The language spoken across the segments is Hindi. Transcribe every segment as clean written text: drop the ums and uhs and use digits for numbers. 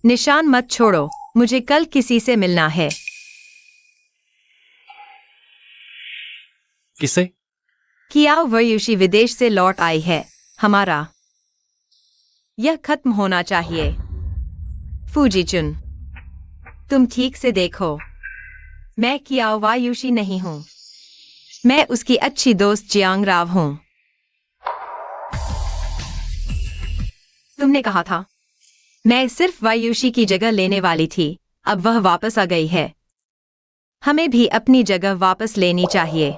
निशान मत छोड़ो, मुझे कल किसी से मिलना है। किसे? कियाओ वयुशी विदेश से लौट आई है। हमारा यह खत्म होना चाहिए। फूजीचुन, तुम ठीक से देखो। मैं कियाओ वायुशी नहीं हूँ। मैं उसकी अच्छी दोस्त जियांग राव हूँ। तुमने कहा था। मैं सिर्फ वायुशी की जगह लेने वाली थी, अब वह वापस आ गई है। हमें भी अपनी जगह वापस लेनी चाहिए।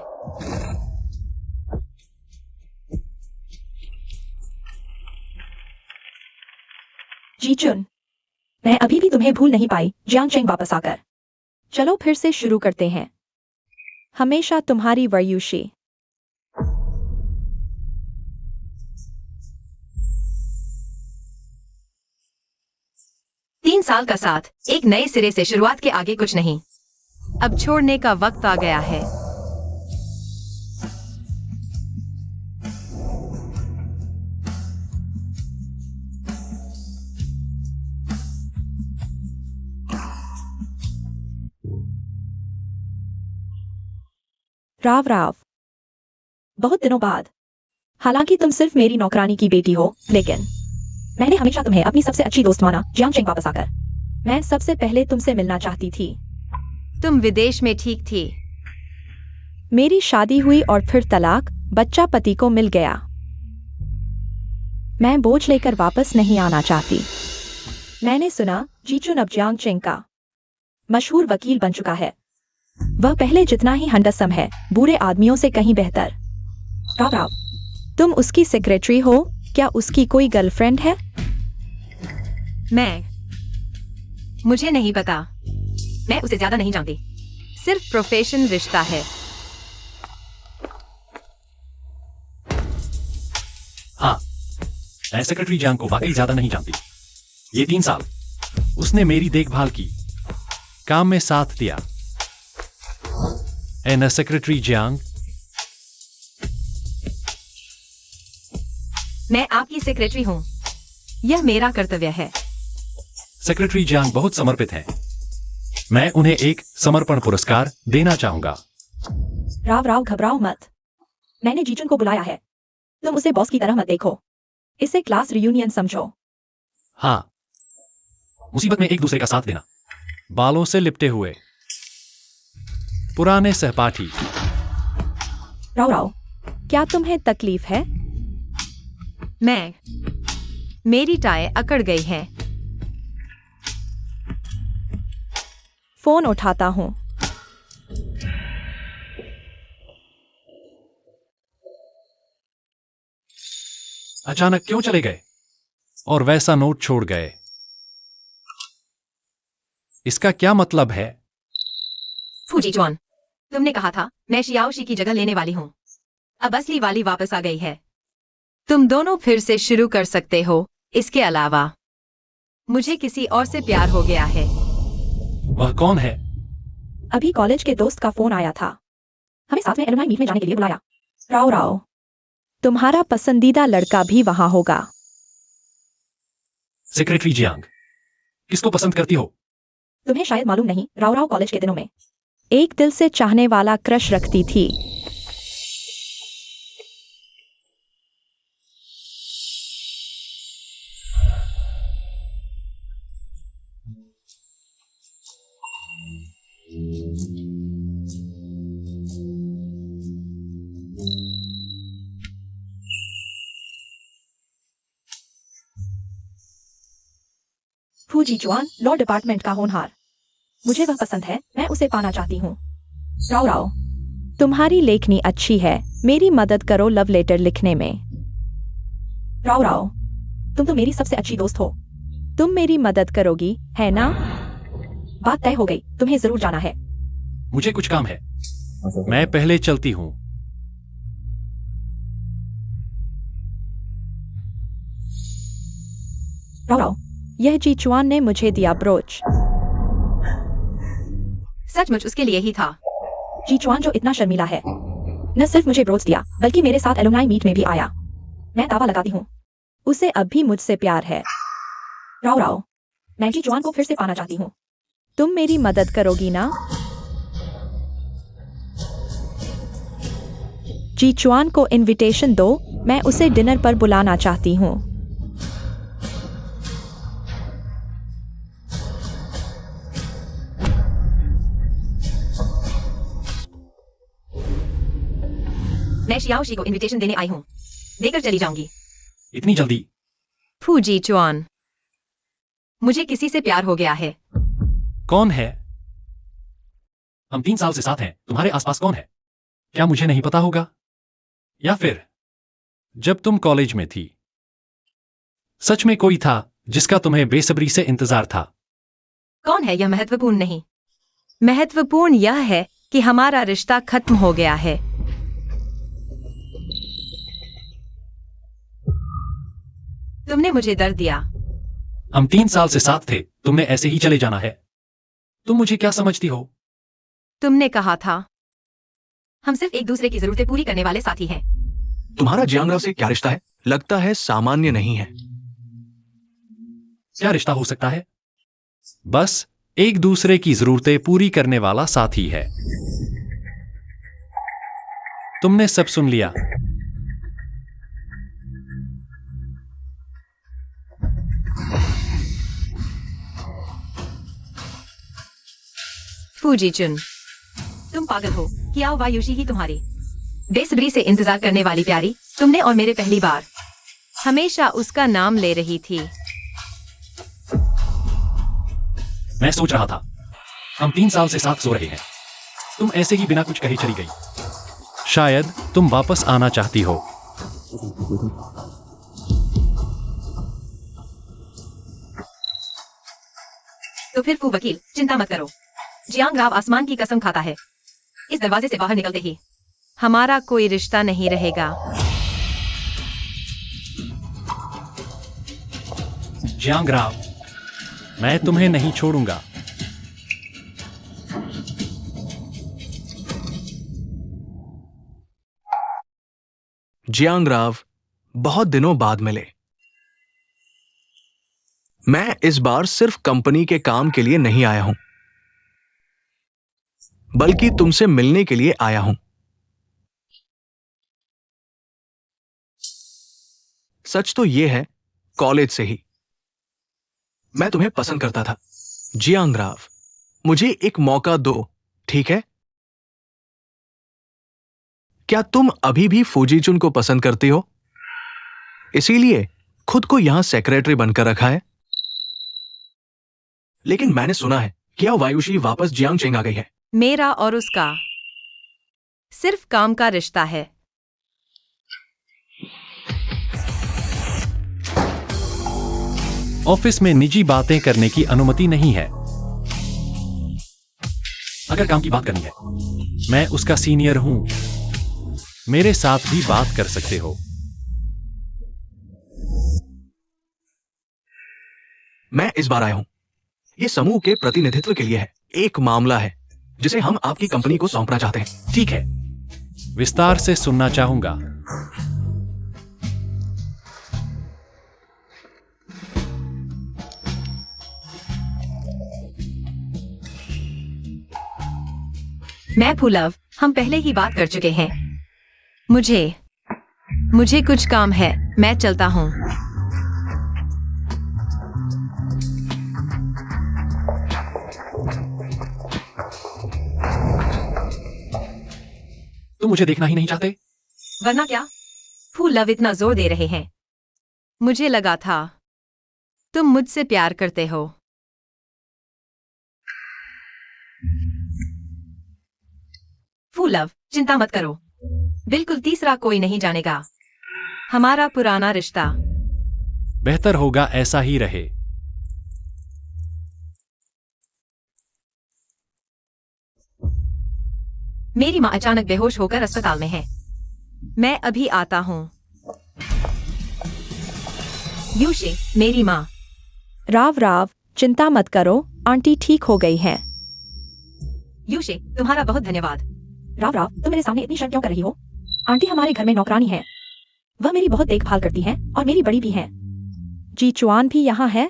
जीचुन, मैं अभी भी तुम्हें भूल नहीं पाई जियांग चेंग वापस आकर। चलो फिर से शुरू करते हैं। हमेशा तुम्हारी वयुशी। तीन साल का साथ, एक नए सिरे से शुरुआत के आगे कुछ नहीं। अब छोड़ने का वक्त आ गया है। राव राव, बहुत दिनों बाद। हालांकि तुम सिर्फ मेरी नौकरानी की बेटी हो, लेकिन मैंने हमेशा तुम्हें अपनी सबसे अच्छी दोस्त माना जियांग चेंग वापस आकर। मैं सबसे पहले तुमसे मिलना चाहती थी। तुम विदेश में ठीक थी। मेरी शादी हुई और फिर तलाक, बच्चा पति को मिल गया। मैं बोझ लेकर वापस नहीं आना चाहती। मैंने सुना जीचुन अब जियांग चेंग का मशहूर वकील बन चुका है। वह पहले जितना ही हैंडसम है, बुरे आदमियों से कहीं बेहतर। राव राव, तुम उसकी सेक्रेटरी हो, क्या उसकी कोई गर्लफ्रेंड है? मुझे नहीं पता। मैं उसे ज्यादा नहीं जानती। सिर्फ प्रोफेशन रिश्ता है। हाँ, मैं सेक्रेटरी जियांग को वाकई ज्यादा नहीं जानती। ये 3 साल उसने मेरी देखभाल की, काम में साथ दिया। An secretary Jiang. मैं आपकी सेक्रेटरी हूँ। यह मेरा कर्तव्य है। सेक्रेटरी जियांग बहुत समर्पित हैं। मैं उन्हें एक समर्पण पुरस्कार देना चाहूंगा। राव राव, घबराओ मत। मैंने जीचुन को बुलाया है। तुम उसे बॉस की तरह मत देखो। इसे क्लास रियूनियन समझो। हाँ, मुसीबत में एक दूसरे का साथ देना। बालों से लिपटे हुए पुराने सहपाठी। राव राव, क्या तुम्हें तकलीफ है? मेरी टाई अकड़ गई है। फोन उठाता हूँ। अचानक क्यों चले गए और वैसा नोट छोड़ गए? इसका क्या मतलब है? फूजीचुन, तुमने कहा था मैं शियाओशी की जगह लेने वाली हूँ। अब असली वाली वापस आ गई है। तुम दोनों फिर से शुरू कर सकते हो। इसके अलावा मुझे किसी और से प्यार हो गया है। वह कौन है? अभी कॉलेज के दोस्त का फोन आया था। हमें साथ में एलुमनाई मीट में जाने के लिए बुलाया। राव राव, तुम्हारा पसंदीदा लड़का भी वहां होगा। सेक्रेटरी जियांग, किसको पसंद करती हो? तुम्हें शायद मालूम नहीं, राव राव कॉलेज के दिनों में एक दिल से चाहने वाला क्रश रखती थी। फूजीचुआन, लॉ डिपार्टमेंट का होनहार। मुझे वह पसंद है, मैं उसे पाना चाहती हूँ। राव राव, तुम्हारी लेखनी अच्छी है, मेरी मदद करो लव लेटर लिखने में। राव राव, तुम तो मेरी सबसे अच्छी दोस्त हो। तुम मेरी मदद करोगी, है ना? बात तय हो गई, तुम्हें जरूर जाना है। मुझे कुछ काम है, मैं पहले चलती हूँ। राव राव, यह जीचुआन ने मुझे दिया ब्रोच। सचमुच उसके लिए ही था। जीचुआन जो इतना शर्मीला है, न सिर्फ मुझे ब्रोच दिया, बल्कि मेरे साथ एलुमनाई मीट में भी आया। मैं दावा लगाती हूँ, उसे अब भी मुझसे प्यार है। राव राव, मैं जी जुआन को फिर से पाना चाहती हूँ। तुम मेरी मदद करोगी ना? जी जुआन को इनविटेशन दो, मैं उसे डिनर पर बुलाना चाहती हूँ। मैं शियाओशी को इनविटेशन देने आई हूँ, देकर चली जाऊंगी। इतनी जल्दी? फूजी चुआन, मुझे किसी से प्यार हो गया है। कौन है? हम 3 साल से साथ हैं, तुम्हारे आसपास कौन है? क्या मुझे नहीं पता होगा? या फिर जब तुम कॉलेज में थी, सच में कोई था जिसका तुम्हें बेसब्री से इंतजार था? कौन है यह महत्वपूर्ण नहीं। महत्वपूर्ण यह है कि हमारा रिश्ता खत्म हो गया है। तुमने मुझे दर्द दिया। हम 3 साल से साथ थे, तुमने ऐसे ही चले जाना है? तुम मुझे क्या समझती हो? तुमने कहा था हम सिर्फ एक दूसरे की जरूरतें पूरी करने वाले साथी हैं। तुम्हारा जियांगराव से क्या रिश्ता है? लगता है सामान्य नहीं है। क्या रिश्ता हो सकता है? बस एक दूसरे की जरूरतें पूरी करने वाला साथी है। तुमने सब सुन लिया। फूजीचुन, तुम पागल हो। कियाओ वायुशी ही तुम्हारी बेसब्री से इंतजार करने वाली प्यारी, तुमने और मेरे पहली बार हमेशा उसका नाम ले रही थी। मैं सोच रहा था हम 3 साल से साथ सो रहे हैं, तुम ऐसे ही बिना कुछ कहे चली गई। शायद तुम वापस आना चाहती हो। तो फिर फू वकील, चिंता मत करो। जियांगराव आसमान की कसम खाता है, इस दरवाजे से बाहर निकलते ही हमारा कोई रिश्ता नहीं रहेगा। जियांगराव, मैं तुम्हें नहीं छोड़ूंगा। जियांगराव, बहुत दिनों बाद मिले। मैं इस बार सिर्फ कंपनी के काम के लिए नहीं आया हूं, बल्कि तुमसे मिलने के लिए आया हूं। सच तो यह है, कॉलेज से ही मैं तुम्हें पसंद करता था। जियांगराव, मुझे एक मौका दो, ठीक है? क्या तुम अभी भी फूजीचुन को पसंद करती हो? इसीलिए खुद को यहां सेक्रेटरी बनकर रखा है? लेकिन मैंने सुना है क्या वायुशी वापस जियांगचेंग आ गई है? मेरा और उसका सिर्फ काम का रिश्ता है। ऑफिस में निजी बातें करने की अनुमति नहीं है। अगर काम की बात करनी है, मैं उसका सीनियर हूं, मेरे साथ भी बात कर सकते हो। मैं इस बार आया हूं, यह समूह के प्रतिनिधित्व के लिए है। एक मामला है जिसे हम आपकी कंपनी को सौंपना चाहते हैं। ठीक है, विस्तार से सुनना चाहूंगा। मैं फूलव, हम पहले ही बात कर चुके हैं। मुझे कुछ काम है, मैं चलता हूं। तुम मुझे देखना ही नहीं चाहते? वरना क्या? फूलव इतना जोर दे रहे हैं। मुझे लगा था तुम मुझसे प्यार करते हो। फूलव, चिंता मत करो, बिल्कुल तीसरा कोई नहीं जानेगा। हमारा पुराना रिश्ता बेहतर होगा ऐसा ही रहे। मेरी माँ अचानक बेहोश होकर अस्पताल में है। मैं अभी आता हूँ। यूशे, मेरी माँ। राव, चिंता मत करो, आंटी ठीक हो गई है। यूशे, तुम्हारा बहुत धन्यवाद। राव, तुम मेरे सामने इतनी शर्म क्यों कर रही हो? आंटी हमारे घर में नौकरानी है, वह मेरी बहुत देखभाल करती है और मेरी बड़ी भी है। जी चुआन भी यहाँ है?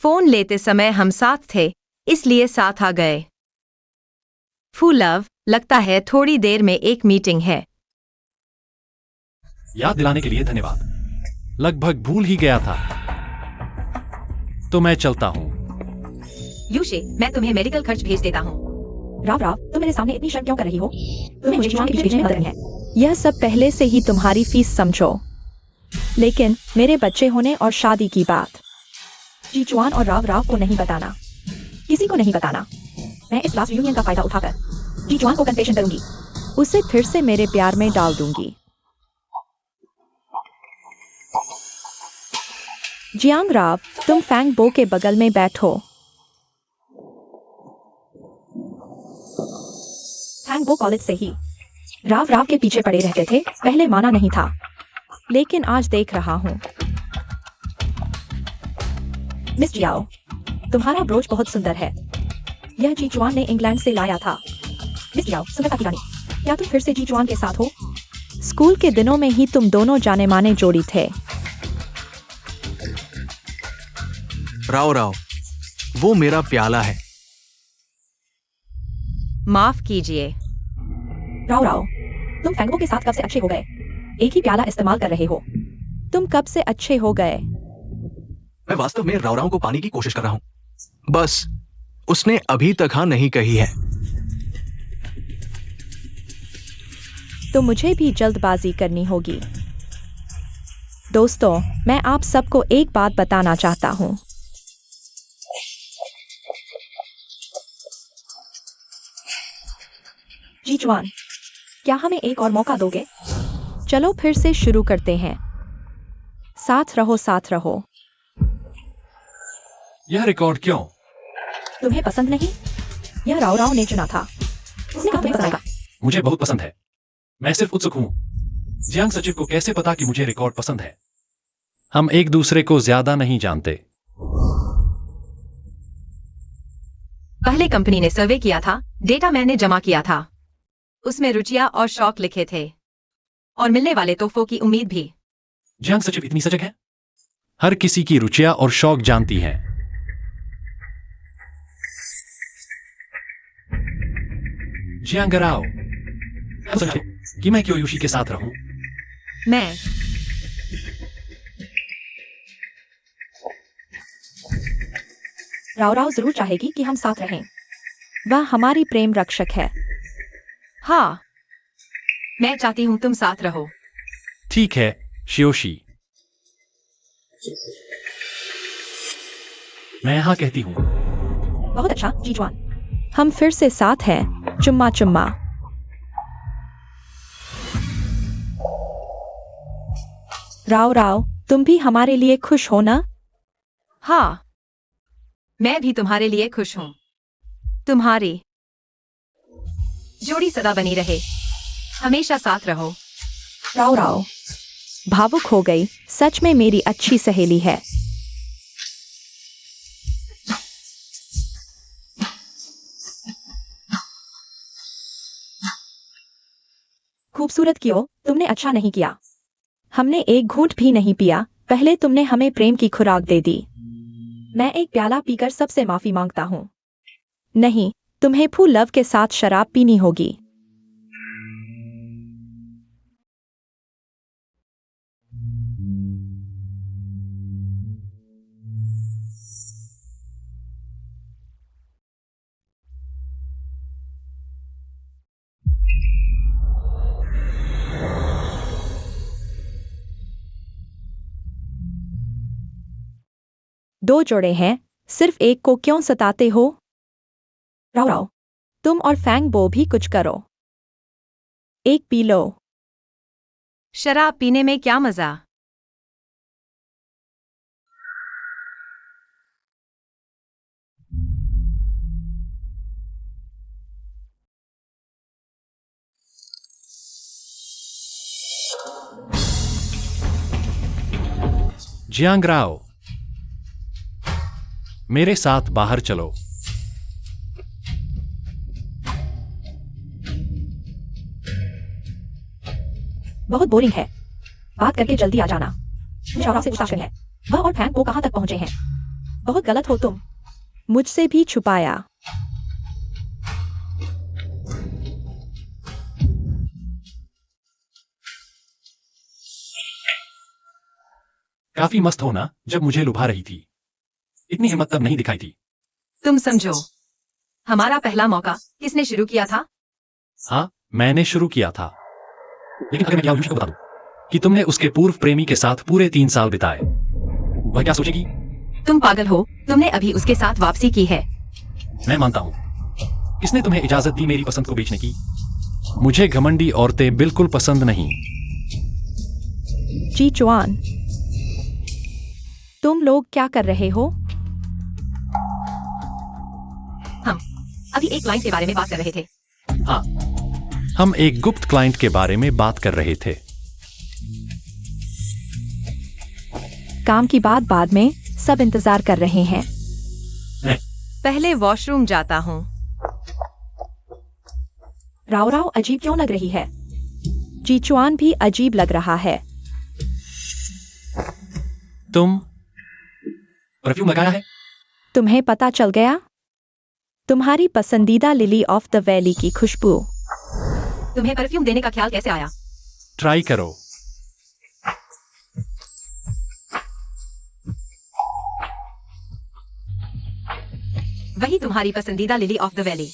फोन लेते समय हम साथ थे, इसलिए साथ आ गए। फू लव, लगता है थोड़ी देर में एक मीटिंग है। याद दिलाने के लिए धन्यवाद। लगभग भूल ही गया था। तो मैं चलता हूँ। यूशी, मैं तुम्हें मेडिकल खर्च भेज देता हूँ। राव राव, तुम मेरे सामने इतनी शर्म क्यों कर रही हो? तुम्हें मुझे जुआन के पीछे भेजने में मदद करनी है। यह सब पहले से ही तुम्हारी फीस समझो। लेकिन मेरे बच्चे होने और शादी की बात जी जुआन और राव राव को नहीं बताना, किसी को नहीं बताना। मैं इस लास्ट यूनियन का फायदा उठाकर जी जुआन को कन्फेशन करूंगी, उसे फिर से मेरे प्यार में डाल दूंगी। जियांग राव, तुम फैंग बो के बगल में बैठो। फैंग बो कॉलेज से ही राव राव के पीछे पड़े रहते थे, पहले माना नहीं था, लेकिन आज देख रहा हूँ। मिस जियाओ, तुम्हारा ब्रोच बहुत सुंदर है। यह जी जुआन ने इंग्लैंड से लाया था। मिस जियाओ, सुंदरता की रानी, क्या तुम फिर से जी जुआन के साथ हो? स्कूल के दिनों में ही तुम दोनों जाने माने जोड़ी थे। राव राव, वो मेरा प्याला है। माफ कीजिए। राव राव, तुम फैंगबो के साथ कब से अच्छे हो गए? एक ही प्याला इस्तेमाल कर रहे हो। तुम कब से अच्छे हो गए? मैं वास्तव में राव राव को पाने की कोशिश कर रहा हूं। बस उसने अभी तक हाँ नहीं कही है। तो मुझे भी जल्दबाजी करनी होगी। दोस्तों, मैं आप सबको एक बात बताना चाहता हूं। जी जुआन, क्या हमें एक और मौका दोगे? चलो फिर से शुरू करते हैं। साथ रहो, साथ रहो। यह रिकॉर्ड क्यों? तुम्हें पसंद नहीं? यह राव राव ने चुना था। उसने कहा तुम्हें पसंद आएगा। मुझे बहुत पसंद है। मैं सिर्फ उत्सुक हूँ। जियांग सचिव को कैसे पता कि मुझे रिकॉर्ड पसंद है? हम एक दूसरे को ज्यादा नहीं जानते। पहले कंपनी ने सर्वे किया था, डेटा मैंने जमा किया था। उसमें रुचियां और शौक लिखे थे, और मिलने वाले तोहफों की उम्मीद भी। जियांग सचिव इतनी सजग है? हर किसी की रुचियां और शौक जानती हैं। जियांग राव, सच है कि मैं क्यों यूशी के साथ रहूं? मैं राव राव जरूर चाहेगी कि हम साथ रहें। वह हमारी प्रेम रक्षक है। हाँ, मैं चाहती हूँ तुम साथ रहो। ठीक है, शियोशी। मैं हाँ कहती हूँ। बहुत अच्छा जी जुआन, हम फिर से साथ हैं। चुम्मा चुम्मा। राव राव, तुम भी हमारे लिए खुश हो ना? हाँ, मैं भी तुम्हारे लिए खुश हूँ। तुम्हारी जोड़ी सदा बनी रहे, हमेशा साथ रहो। राव राव, भावुक हो गई। सच में मेरी अच्छी सहेली है। खूबसूरत क्यों? तुमने अच्छा नहीं किया। हमने एक घूंट भी नहीं पिया, पहले तुमने हमें प्रेम की खुराक दे दी। मैं एक प्याला पीकर सबसे माफी मांगता हूँ। नहीं, तुम्हें फू लव के साथ शराब पीनी होगी। दो जोड़े हैं, सिर्फ एक को क्यों सताते हो? राव राव, तुम और फैंग बो भी कुछ करो। एक पी लो। शराब पीने में क्या मजा? जियांग राव, मेरे साथ बाहर चलो। बहुत बोरिंग है। बात करके जल्दी आ जाना। मुझे राव राव से पूछना है, वह और फैंग बो कहाँ तक पहुंचे हैं? बहुत गलत हो तुम। मुझसे भी छुपाया। काफी मस्त हो ना जब मुझे लुभा रही थी। इतनी हिम्मत तब नहीं दिखाई थी। तुम समझो, हमारा पहला मौका किसने शुरू किया था? हाँ, मैंने शुरू किया था। लेकिन अगर मैं क्या को बता दूं कि तुमने उसके पूर्व प्रेमी के साथ पूरे 3 साल बिताए, वह क्या सोचेगी? तुम पागल हो, तुमने अभी उसके साथ वापसी की है। मैं मानता हूं। किसने तुम्हें इजाजत दी मेरी पसंद को बेचने की? मुझे घमंडी औरतें बिल्कुल पसंद नहीं। जी चुआन, तुम लोग क्या कर रहे हो? हम अभी एक क्लाइंट के बारे में बात कर रहे थे। हाँ, हम एक गुप्त क्लाइंट के बारे में बात कर रहे थे। काम की बात बाद में, सब इंतजार कर रहे हैं। पहले वॉशरूम जाता हूँ। राव राव अजीब क्यों लग रही है? जी चुआन भी अजीब लग रहा है। तुम परफ्यूम लगाया है? तुम्हें पता चल गया? तुम्हारी पसंदीदा लिली ऑफ द वैली की खुशबू। तुम्हें परफ्यूम देने का ख्याल कैसे आया? ट्राई करो। वही तुम्हारी पसंदीदा लिली ऑफ द वैली।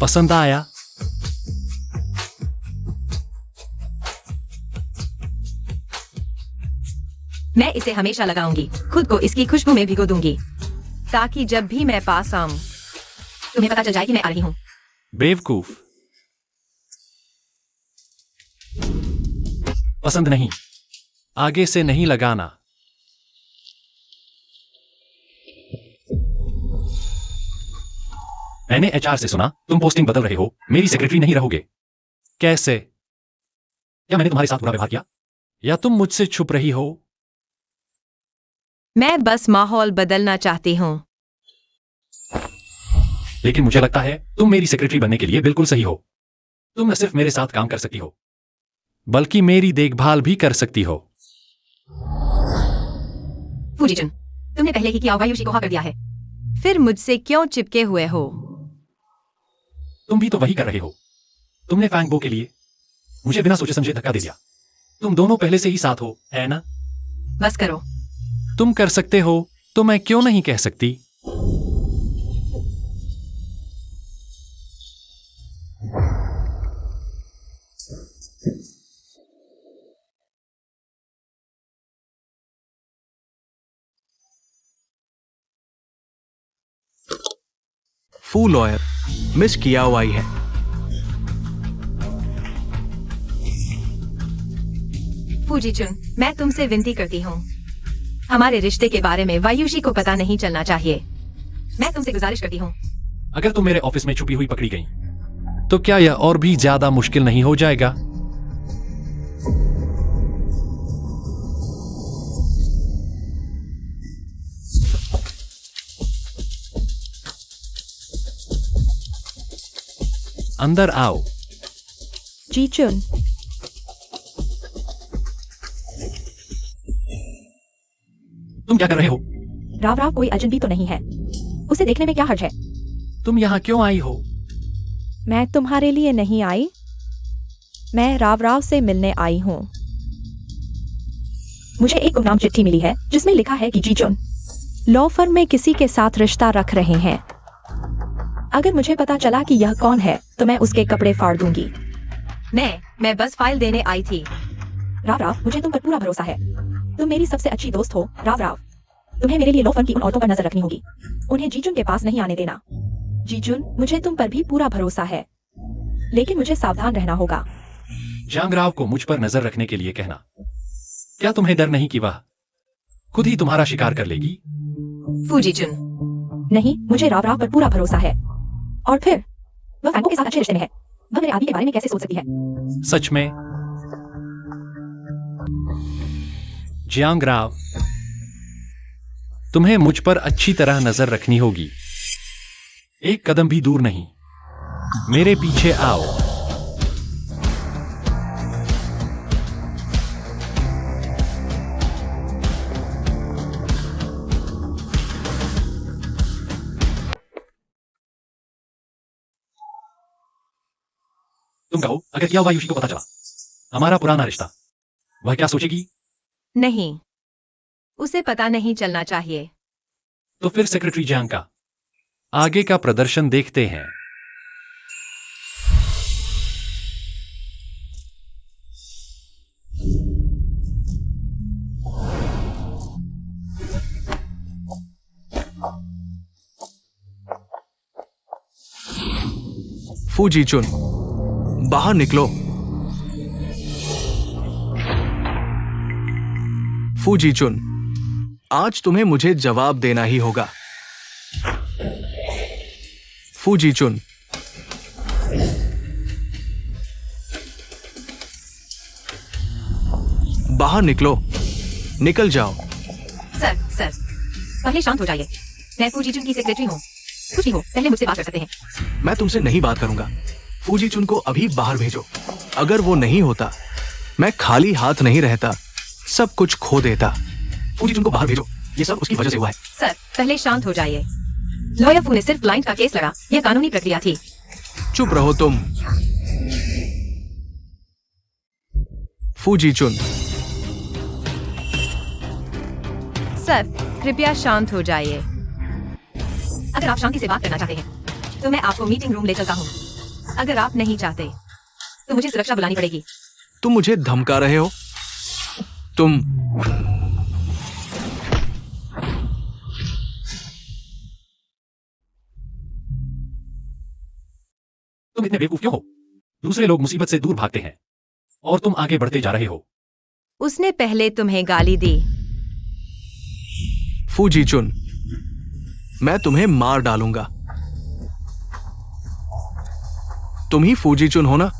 पसंद आया? मैं इसे हमेशा लगाऊंगी, खुद को इसकी खुशबू में भिगो दूंगी, ताकि जब भी मैं पास आऊं तुम्हें पता चल जाए कि मैं आ रही हूं। बेवकूफ। पसंद नहीं। आगे से नहीं लगाना। मैंने एचआर से सुना तुम पोस्टिंग बदल रहे हो, मेरी सेक्रेटरी नहीं रहोगे। कैसे? क्या मैंने तुम्हारे साथ बुरा व्यवहार किया? या तुम मुझसे छुप रही हो? मैं बस माहौल बदलना चाहती हूँ। लेकिन मुझे लगता है तुम मेरी सेक्रेटरी बनने के लिए बिल्कुल सही हो। तुम न सिर्फ मेरे साथ काम कर सकती हो, बल्कि मेरी देखभाल भी कर सकती हो। फूजीचुन, तुमने पहले ही किया वायुषी को हाँ कर दिया है। फिर मुझसे क्यों चिपके हुए हो? तुम भी तो वही कर रहे हो। तुमने फैंगबो के लिए मुझे बिना सोचे समझे धक्का दे दिया। तुम दोनों पहले से ही साथ हो, है ना? बस करो। तुम कर सकते हो तो मैं क्यों नहीं कह सकती? फू लॉयर मिस कियाओ आई है। फूजीचुन, मैं तुमसे विनती करती हूँ, हमारे रिश्ते के बारे में वायुषी को पता नहीं चलना चाहिए। मैं तुमसे गुजारिश करती हूँ। अगर तुम मेरे ऑफिस में छुपी हुई पकड़ी गई, तो क्या यह और भी ज्यादा मुश्किल नहीं हो जाएगा? अंदर आओ। जी चुन, तुम क्या कर रहे हो? राव राव कोई अजनबी तो नहीं है, उसे देखने में क्या हर्ज है? तुम यहाँ क्यों आई हो? मैं तुम्हारे लिए नहीं आई, मैं राव राव से मिलने आई हूँ। मुझे एक गुमनाम चिट्ठी मिली है जिसमें लिखा है कि जी चुन लॉ फर्म में किसी के साथ रिश्ता रख रहे हैं। अगर मुझे पता चला कि यह कौन है तो मैं उसके कपड़े फाड़ दूंगी। मैं बस फाइल देने आई थी। राव राव, मुझे तुम पर पूरा भरोसा है। तुम मेरी सबसे अच्छी दोस्त हो राव राव। तुम्हें मेरे लिए लॉ फर्म की उन औरतों पर नजर रखनी होगी, उन्हें जीजुन के पास नहीं आने देना। जीजुन, मुझे तुम पर भी पूरा भरोसा है, लेकिन मुझे सावधान रहना होगा। जांगराव को मुझ पर नजर रखने के लिए कहना। क्या तुम्हें डर नहीं कि वह खुद ही तुम्हारा शिकार कर लेगी? फूजीचुन, नहीं, मुझे राव राव पर पूरा भरोसा है। और फिर वह फैंगो के साथ अच्छे रिश्ते में है, वह मेरे आदमी के बारे में कैसे सोच सकती है? सच में? जियांगराव, तुम्हें मुझ पर अच्छी तरह नजर रखनी होगी। एक कदम भी दूर नहीं। मेरे पीछे आओ। तुम कहो, अगर क्या हुआ यूशी को पता चला हमारा पुराना रिश्ता, वह क्या सोचेगी? नहीं, उसे पता नहीं चलना चाहिए। तो फिर सेक्रेटरी जियांग का आगे का प्रदर्शन देखते हैं। फूजी चुन, बाहर निकलो। फूजी चुन, आज तुम्हें मुझे जवाब देना ही होगा। फूजी चुन, बाहर निकलो, निकल जाओ। सर, पहले शांत हो जाइए। मैं फूजी चुन की सेक्रेटरी हूँ। कुछ नहीं हो, पहले मुझसे बात कर सकते हैं। मैं तुमसे नहीं बात करूंगा। फूजी चुन को अभी बाहर भेजो। अगर वो नहीं होता, मैं खाली हाथ नहीं रहता, सब कुछ खो देता। फूजी चुन को बाहर भेजो, ये सब उसकी वजह से हुआ है। सर, पहले शांत हो जाइए। लॉयर फू ने सिर्फ क्लाइंट का केस लड़ा, यह कानूनी प्रक्रिया थी। चुप रहो तुम। फूजी चुन, सर, कृपया शांत हो जाइए। अगर आप शांति से बात करना चाहते हैं तो मैं आपको मीटिंग रूम ले चलता हूँ। अगर आप नहीं चाहते तो मुझे सुरक्षा बुलानी पड़ेगी। तुम मुझे धमका रहे हो? तुम इतने बेवकूफ क्यों हो? दूसरे लोग मुसीबत से दूर भागते हैं और तुम आगे बढ़ते जा रहे हो। उसने पहले तुम्हें गाली दी। फूजी चुन, मैं तुम्हें मार डालूंगा। तुम ही फूजी चुन हो ना?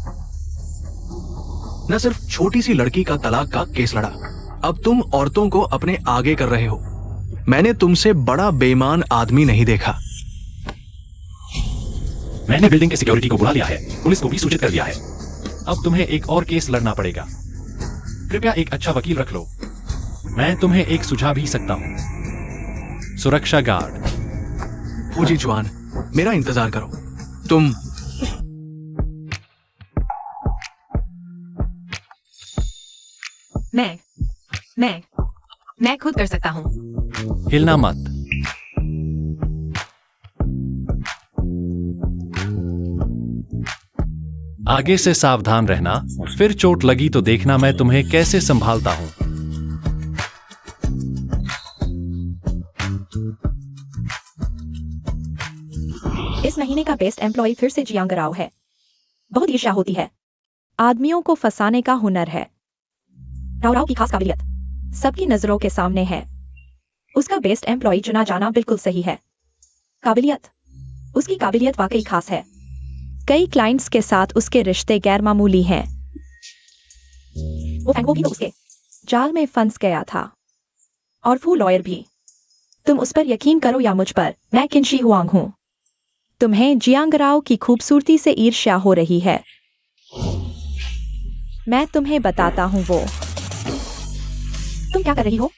न सिर्फ छोटी सी लड़की का तलाक का केस लड़ा, अब तुम औरतों को अपने आगे कर रहे हो। मैंने तुमसे बड़ा बेईमान आदमी नहीं देखा। मैंने बिल्डिंग के सिक्योरिटी को बुला लिया है, पुलिस को भी सूचित कर दिया है। अब तुम्हें एक और केस लड़ना पड़ेगा। कृपया एक अच्छा वकील रख लो। मैं तुम्हें एक सुझाव भी सकता हूं। सुरक्षा गार्ड। फूजी चुआन, मेरा इंतजार करो। तुम मैं खुद कर सकता हूँ। हिलना मत। आगे से सावधान रहना, फिर चोट लगी तो देखना मैं तुम्हें कैसे संभालता हूं। इस महीने का बेस्ट एम्प्लॉय फिर से जियांग राव है। बहुत ईर्ष्या होती है। आदमियों को फंसाने का हुनर है। राव की खास काबिलियत सबकी नजरों के सामने है। उसका बेस्ट एम्प्लॉय चुना जाना बिल्कुल सही है। उसकी काबिलियत वाकई खास है। कई क्लाइंट्स के साथ उसके रिश्ते गैर मामूली हैं। वो भी तो उसके जाल में फंस गया था। और फू लॉयर भी। तुम उस पर यकीन करो या मुझ पर, मैं किनशी हुआंग हूं। तुम्हें जियांग राव की खूबसूरती से ईर्ष्या हो रही है। मैं तुम्हें बताता हूं वो। तुम क्या कर रही हो?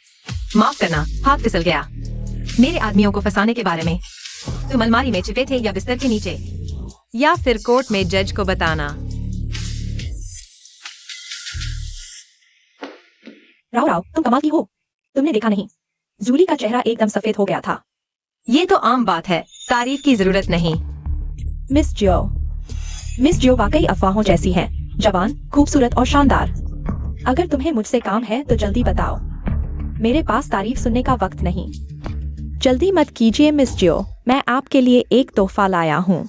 माफ करना, हाथ फिसल गया। मेरे आदमियों को फंसाने के बारे में। तुम अलमारी में छिपे थे या बिस्तर के नीचे, या फिर कोर्ट में जज को बताना। राव तुम कमाल की हो। तुमने देखा नहीं, जूली का चेहरा एकदम सफेद हो गया था। ये तो आम बात है, तारीफ की जरूरत नहीं। मिस जियो वाकई अफवाहों जैसी है। जवान, खूबसूरत और शानदार। अगर तुम्हें मुझसे काम है तो जल्दी बताओ। मेरे पास तारीफ सुनने का वक्त नहीं। जल्दी मत कीजिए मिस जियो, मैं आपके लिए एक तोहफा लाया हूं।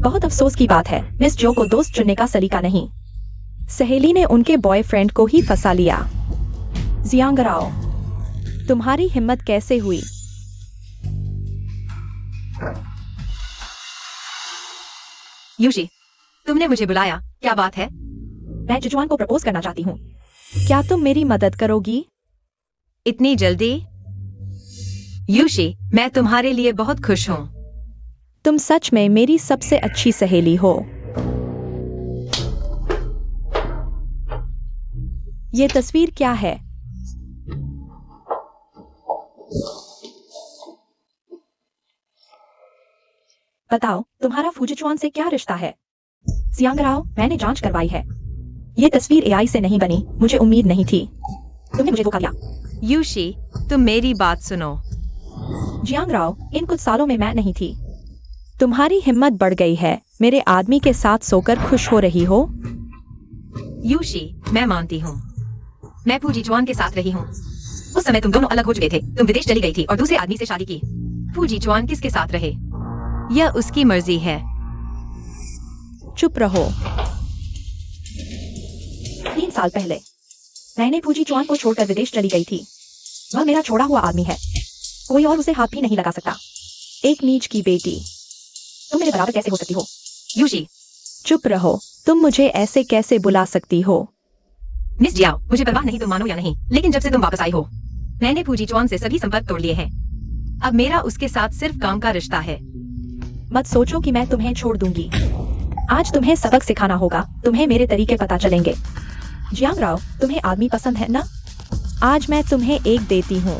बहुत अफसोस की बात है, मिस जो को दोस्त चुनने का सलीका नहीं। सहेली ने उनके बॉयफ्रेंड को ही फंसा लिया। जियांग राव, तुम्हारी हिम्मत कैसे हुई? यूशी, तुमने मुझे बुलाया, क्या बात है? मैं जुजुआन को प्रपोज करना चाहती हूँ। क्या तुम मेरी मदद करोगी? इतनी जल्दी? यूशी, मैं तुम्हारे लिए बहुत खुश हूँ। तुम सच में मेरी सबसे अच्छी सहेली हो। ये तस्वीर क्या है? बताओ तुम्हारा फूजिचुआन से क्या रिश्ता है? जियांगराओ, मैंने जांच करवाई है। ये तस्वीर एआई से नहीं बनी, मुझे उम्मीद नहीं थी। तुमने मुझे धोखा दिया। यूशी, तुम मेरी बात सुनो। जियांगराओ, इन कुछ सालों में मैं नहीं थी। तुम्हारी हिम्मत बढ़ गई है, मेरे आदमी के साथ सोकर खुश हो रही हो? यूशी, मैं मानती हूँ। मैं फूजीचुआन के साथ रही हूँ। उस समय तुम दोनों अलग हो चुके थे, तुम विदेश चली गई थी और दूसरे आदमी से शादी की। फूजीचुआन किसके साथ रहे, यह उसकी मर्जी है। चुप रहो। 3 साल पहले मैंने फूजीचुआन को छोड़कर विदेश चली गई थी। वह मेरा छोड़ा हुआ आदमी है, कोई और उसे हाथ भी नहीं लगा सकता। एक नीच की बेटी, तुम मेरे बराबर कैसे हो सकती हो? यूशी, चुप रहो। तुम मुझे ऐसे कैसे बुला सकती हो? मिस जियाओ, मुझे परवाह नहीं तुम मानो या नहीं, लेकिन जब से तुम वापस आई हो मैंने फूजीचुआन से सभी संपर्क तोड़ लिए हैं। अब मेरा उसके साथ सिर्फ काम का रिश्ता है। मत सोचो कि मैं तुम्हें छोड़ दूंगी। आज तुम्हें सबक सिखाना होगा, तुम्हें मेरे तरीके पता चलेंगे। जियांगराओ, तुम्हें आदमी पसंद है ना? आज मैं तुम्हें एक देती हूँ।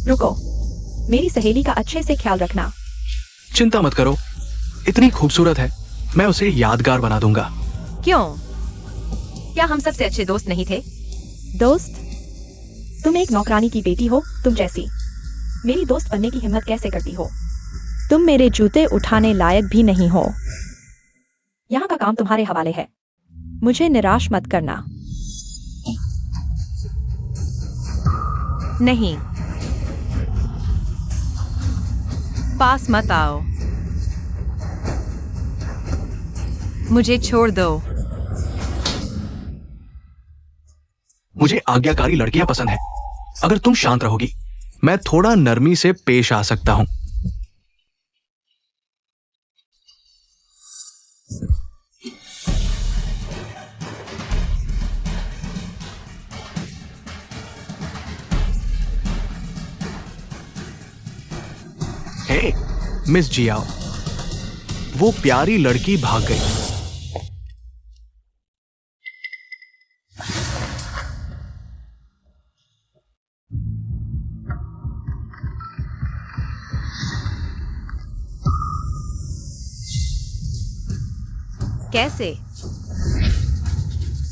रुको, मेरी सहेली का अच्छे से ख्याल रखना। चिंता मत करो, इतनी खूबसूरत है, मैं उसे यादगार बना दूंगा। क्यों? क्या हम सबसे अच्छे दोस्त नहीं थे? दोस्त? तुम एक नौकरानी की बेटी हो, तुम जैसी मेरी दोस्त बनने की हिम्मत कैसे करती हो? तुम मेरे जूते उठाने लायक भी नहीं हो। यहाँ का काम तुम्हारे हवाले है, मुझे निराश मत करना। नहीं, पास मत आओ, मुझे छोड़ दो। मुझे आज्ञाकारी लड़कियां पसंद है। अगर तुम शांत रहोगी, मैं थोड़ा नरमी से पेश आ सकता हूं। हे, मिस जियाओ, वो प्यारी लड़की भाग गई। कैसे?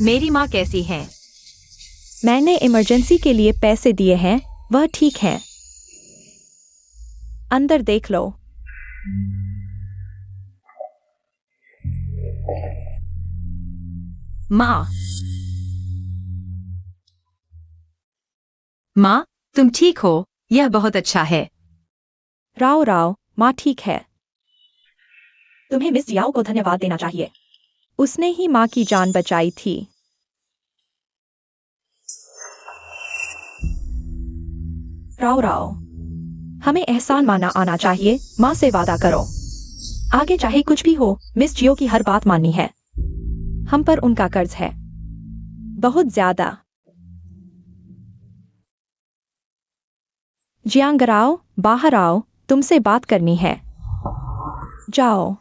मेरी माँ कैसी है? मैंने इमरजेंसी के लिए पैसे दिए हैं, वह ठीक है। अंदर देख लो। माँ, माँ, तुम ठीक हो? यह बहुत अच्छा है। राव राव, माँ ठीक है। तुम्हें मिस जियाओ को धन्यवाद देना चाहिए, उसने ही माँ की जान बचाई थी। राव राव, हमें एहसान माना आना चाहिए। माँ से वादा करो, आगे चाहे कुछ भी हो, मिस जियो की हर बात माननी है। हम पर उनका कर्ज है, बहुत ज्यादा। जियांगराओ, बाहर आओ, तुमसे बात करनी है। जाओ।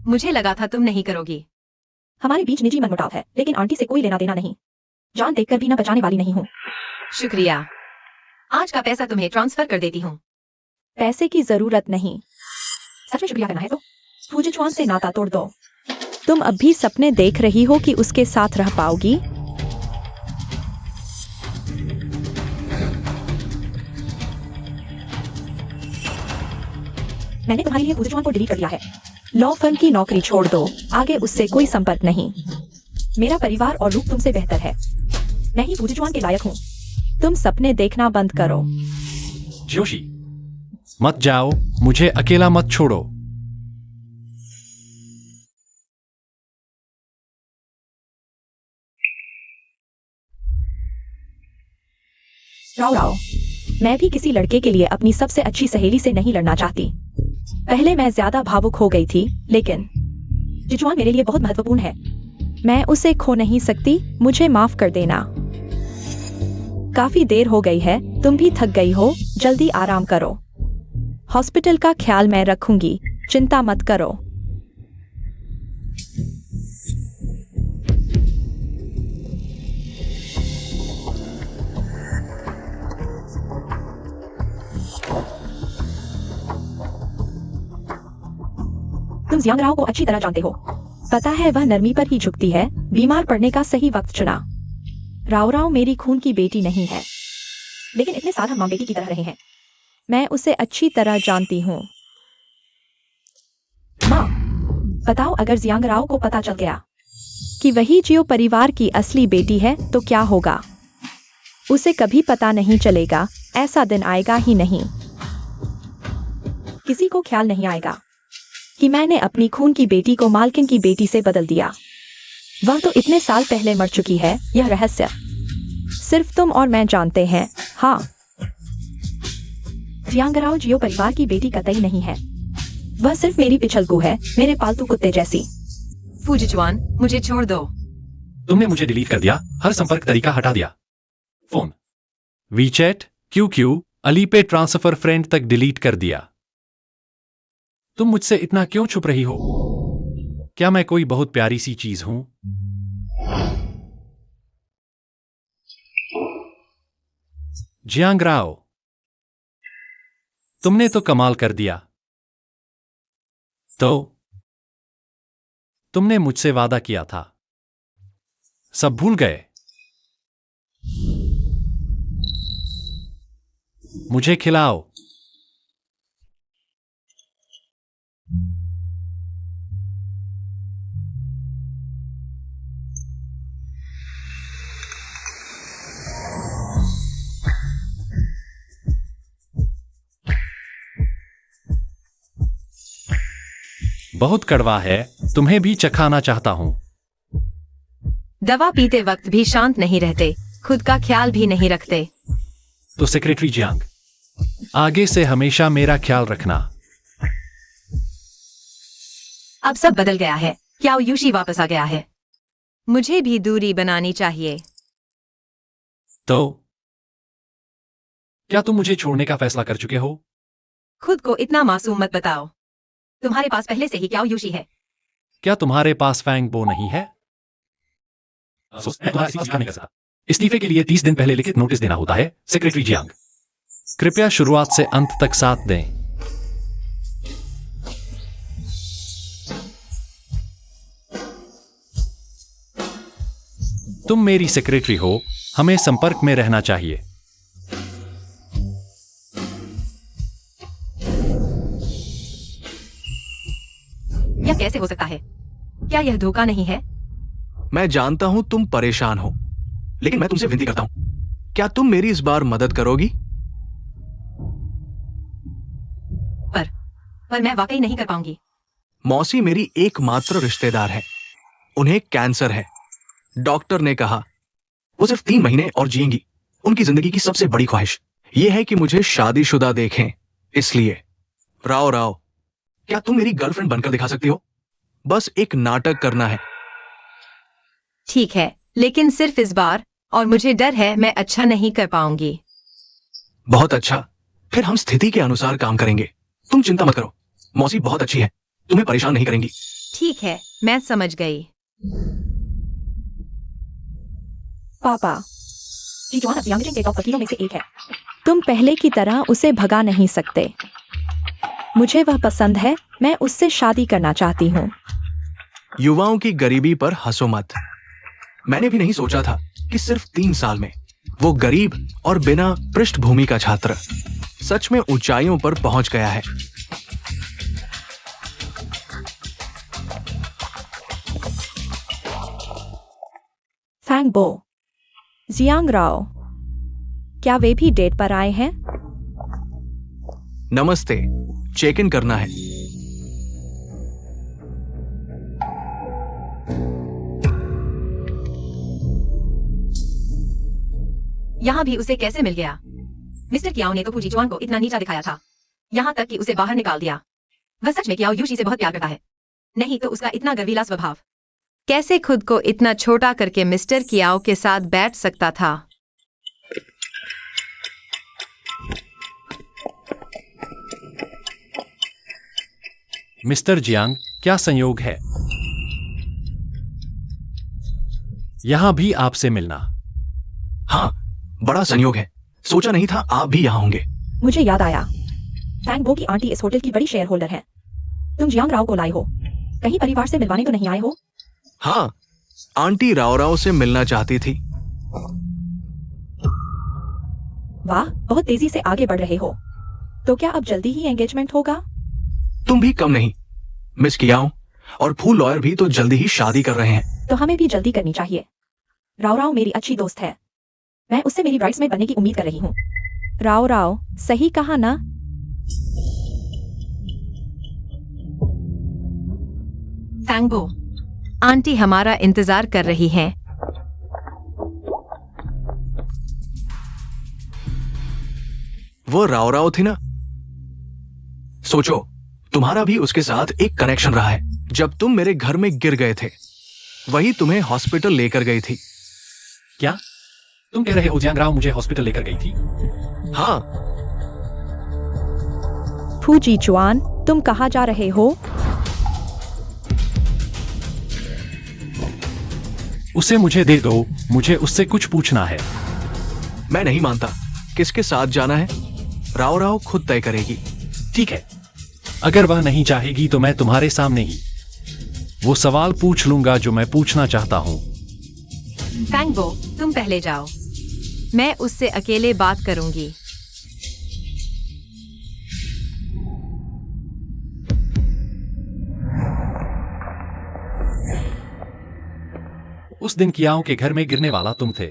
मुझे लगा था तुम नहीं करोगी। हमारे बीच निजी मनमुटाव है, लेकिन आंटी से कोई लेना देना नहीं। जान देखकर भी ना बचाने वाली नहीं हूँ। शुक्रिया, आज का पैसा तुम्हें ट्रांसफर कर देती हूँ। पैसे की जरूरत नहीं। सच में शुक्रिया करना है तो फूजिचुआन से नाता तोड़ दो। तुम अब भी सपने देख रही हो कि उसके साथ रह पाओगी? मैंने तुम्हारे लिए फूजिचुआन को डिलीट कर दिया है। लॉ फर्म की नौकरी छोड़ दो, आगे उससे कोई संपर्क नहीं। मेरा परिवार और रूप तुमसे बेहतर है। मैं ही फूजिचुआन के लायक हूँ। तुम सपने देखना बंद करो। जोशी, मत जाओ, मुझे अकेला मत छोड़ो। राव राव, मैं भी किसी लड़के के लिए अपनी सबसे अच्छी सहेली से नहीं लड़ना चाहती। पहले मैं ज्यादा भावुक हो गई थी, लेकिन जिजुआन मेरे लिए बहुत महत्वपूर्ण है। मैं उसे खो नहीं सकती, मुझे माफ कर देना। काफी देर हो गई है, तुम भी थक गई हो, जल्दी आराम करो। हॉस्पिटल का ख्याल मैं रखूंगी, चिंता मत करो। तुम जियांग राव को अच्छी तरह जानते हो। पता है वह नरमी पर ही झुकती है। बीमार पड़ने का सही वक्त चुना। राव राव मेरी खून की बेटी नहीं है, लेकिन इतने साल हम माँ बेटी की तरह रहे हैं। मैं उसे अच्छी तरह जानती हूँ। माँ, बताओ अगर जियांग राव को पता चल गया कि वही जियो परिवार की असली बेटी है तो क्या होगा? उसे कभी पता नहीं चलेगा, ऐसा दिन आएगा ही नहीं। किसी को ख्याल नहीं आएगा कि मैंने अपनी खून की बेटी को मालकिन की बेटी से बदल दिया। वह तो इतने साल पहले मर चुकी है। यह रहस्य सिर्फ तुम और मैं जानते हैं। हाँ, जियांग राव जियो परिवार की बेटी कतई नहीं है। वह सिर्फ मेरी पिछलगू है, मेरे पालतू कुत्ते जैसी। फूजीचुआन, मुझे छोड़ दो। तुमने मुझे डिलीट कर दिया, हर संपर्क तरीका हटा दिया। Phone, WeChat, QQ, Alipay transfer friend तक डिलीट कर दिया। तुम मुझसे इतना क्यों छुप रही हो? क्या मैं कोई बहुत प्यारी सी चीज हूं? जियांग राव, तुमने तो कमाल कर दिया। तो तुमने मुझसे वादा किया था, सब भूल गए? मुझे खिलाओ। बहुत कड़वा है, तुम्हें भी चखाना चाहता हूं। दवा पीते वक्त भी शांत नहीं रहते, खुद का ख्याल भी नहीं रखते। तो सेक्रेटरी जियांग, आगे से हमेशा मेरा ख्याल रखना। अब सब बदल गया है। क्या यूशी वापस आ गया है? मुझे भी दूरी बनानी चाहिए। तो क्या तुम मुझे छोड़ने का फैसला कर चुके हो? खुद को इतना मासूम मत बताओ। तुम्हारे पास पहले से ही क्या यूशी है। क्या तुम्हारे पास फैंग बो नहीं है? अफसोस, मैं तुम्हारा इस्तीफा नहीं कर सकता। इस्तीफे के लिए 30 दिन पहले लिखित नोटिस देना होता है। सेक्रेटरी जियांग, कृपया शुरुआत से अंत तक साथ दें। तुम मेरी सेक्रेटरी हो, हमें संपर्क में रहना चाहिए। यह कैसे हो सकता है? क्या यह धोखा नहीं है? मैं जानता हूं तुम परेशान हो, लेकिन मैं तुमसे विनती करता हूं, क्या तुम मेरी इस बार मदद करोगी? पर मैं वाकई नहीं कर पाऊंगी। मौसी मेरी एकमात्र रिश्तेदार है। उन्हें कैंसर है। डॉक्टर ने कहा वो सिर्फ 3 महीने और जिएंगी। उनकी जिंदगी की सबसे बड़ी ख्वाहिश यह है कि मुझे शादीशुदा देखें। इसलिए राव राव, क्या तुम मेरी गर्लफ्रेंड बनकर दिखा सकती हो? बस एक नाटक करना है। ठीक है, लेकिन सिर्फ इस बार, और मुझे डर है मैं अच्छा नहीं कर पाऊंगी। बहुत अच्छा, फिर हम स्थिति के अनुसार काम करेंगे। तुम चिंता मत करो, मौसी बहुत अच्छी है, तुम्हें परेशान नहीं करेंगी। ठीक है, मैं समझ गई। पापा, जीजुआन अब यांगजिंग के टॉप वकीलों में से एक है। तुम पहले की तरह उसे भगा नहीं सकते। मुझे वह पसंद है, मैं उससे शादी करना चाहती हूँ। युवाओं की गरीबी पर हंसो मत। मैंने भी नहीं सोचा था कि सिर्फ 3 साल में वो गरीब और बिना पृष्ठभूमि का छात्र सच में ऊंचाइयों पर पहुंच गया है। फैंग बो, जियांग राव, क्या वे भी डेट पर आए हैं? नमस्ते, चेक इन करना है। यहाँ भी उसे कैसे मिल गया? मिस्टर कियाओ ने तो फूजीचुआन को इतना नीचा दिखाया था, यहाँ तक कि उसे बाहर निकाल दिया। वह सच में कियाओ यूशी से बहुत प्यार करता है, नहीं तो उसका इतना गर्वीला स्वभाव कैसे खुद को इतना छोटा करके मिस्टर कियाओ के साथ बैठ सकता था? मिस्टर जियांग, क्या संयोग है यहां भी आपसे मिलना। हाँ, बड़ा संयोग है। सोचा नहीं था आप भी यहाँ होंगे। मुझे याद आया, फैंग बो की आंटी इस होटल की बड़ी शेयर होल्डर है। तुम जियांग राव को लाए हो। कहीं परिवार से मिलवाने तो नहीं आए हो? हाँ, आंटी राव राव से मिलना चाहती थी। वाह, बहुत तेजी से आगे बढ़ रहे हो। तो क्या अब जल्दी ही एंगेजमेंट होगा? तुम भी कम नहीं। मिस कियाओ और फूल लॉयर भी तो जल्दी ही शादी कर रहे हैं। तो हमें भी जल्दी करनी चाहिए। राव राव मेरी अच्छी दोस्त है। मैं उससे मेरी ब्राइड्समेड बनने की उम्मीद कर रही हूँ। राव राव, सही कहा ना? फैंगबो, आंटी हमारा इंतजार कर रही हैं। वो राव राव थी ना? सोचो, तुम्हारा भी उसके साथ एक कनेक्शन रहा है। जब तुम मेरे घर में गिर गए थे, वही तुम्हें हॉस्पिटल लेकर गई थी। क्या तुम कह रहे हो जियांग राव मुझे हॉस्पिटल लेकर गई थी? हाँ, फूजी चुआन, तुम कहाँ जा रहे हो? उसे मुझे दे दो, मुझे उससे कुछ पूछना है। मैं नहीं मानता। किसके साथ जाना है, राव राव खुद तय करेगी। ठीक है, अगर वह नहीं चाहेगी तो मैं तुम्हारे सामने ही वो सवाल पूछ लूंगा जो मैं पूछना चाहता हूं। फैंगबो, तुम पहले जाओ। मैं उससे अकेले बात करूंगी। उस दिन कियाओ के घर में गिरने वाला तुम थे।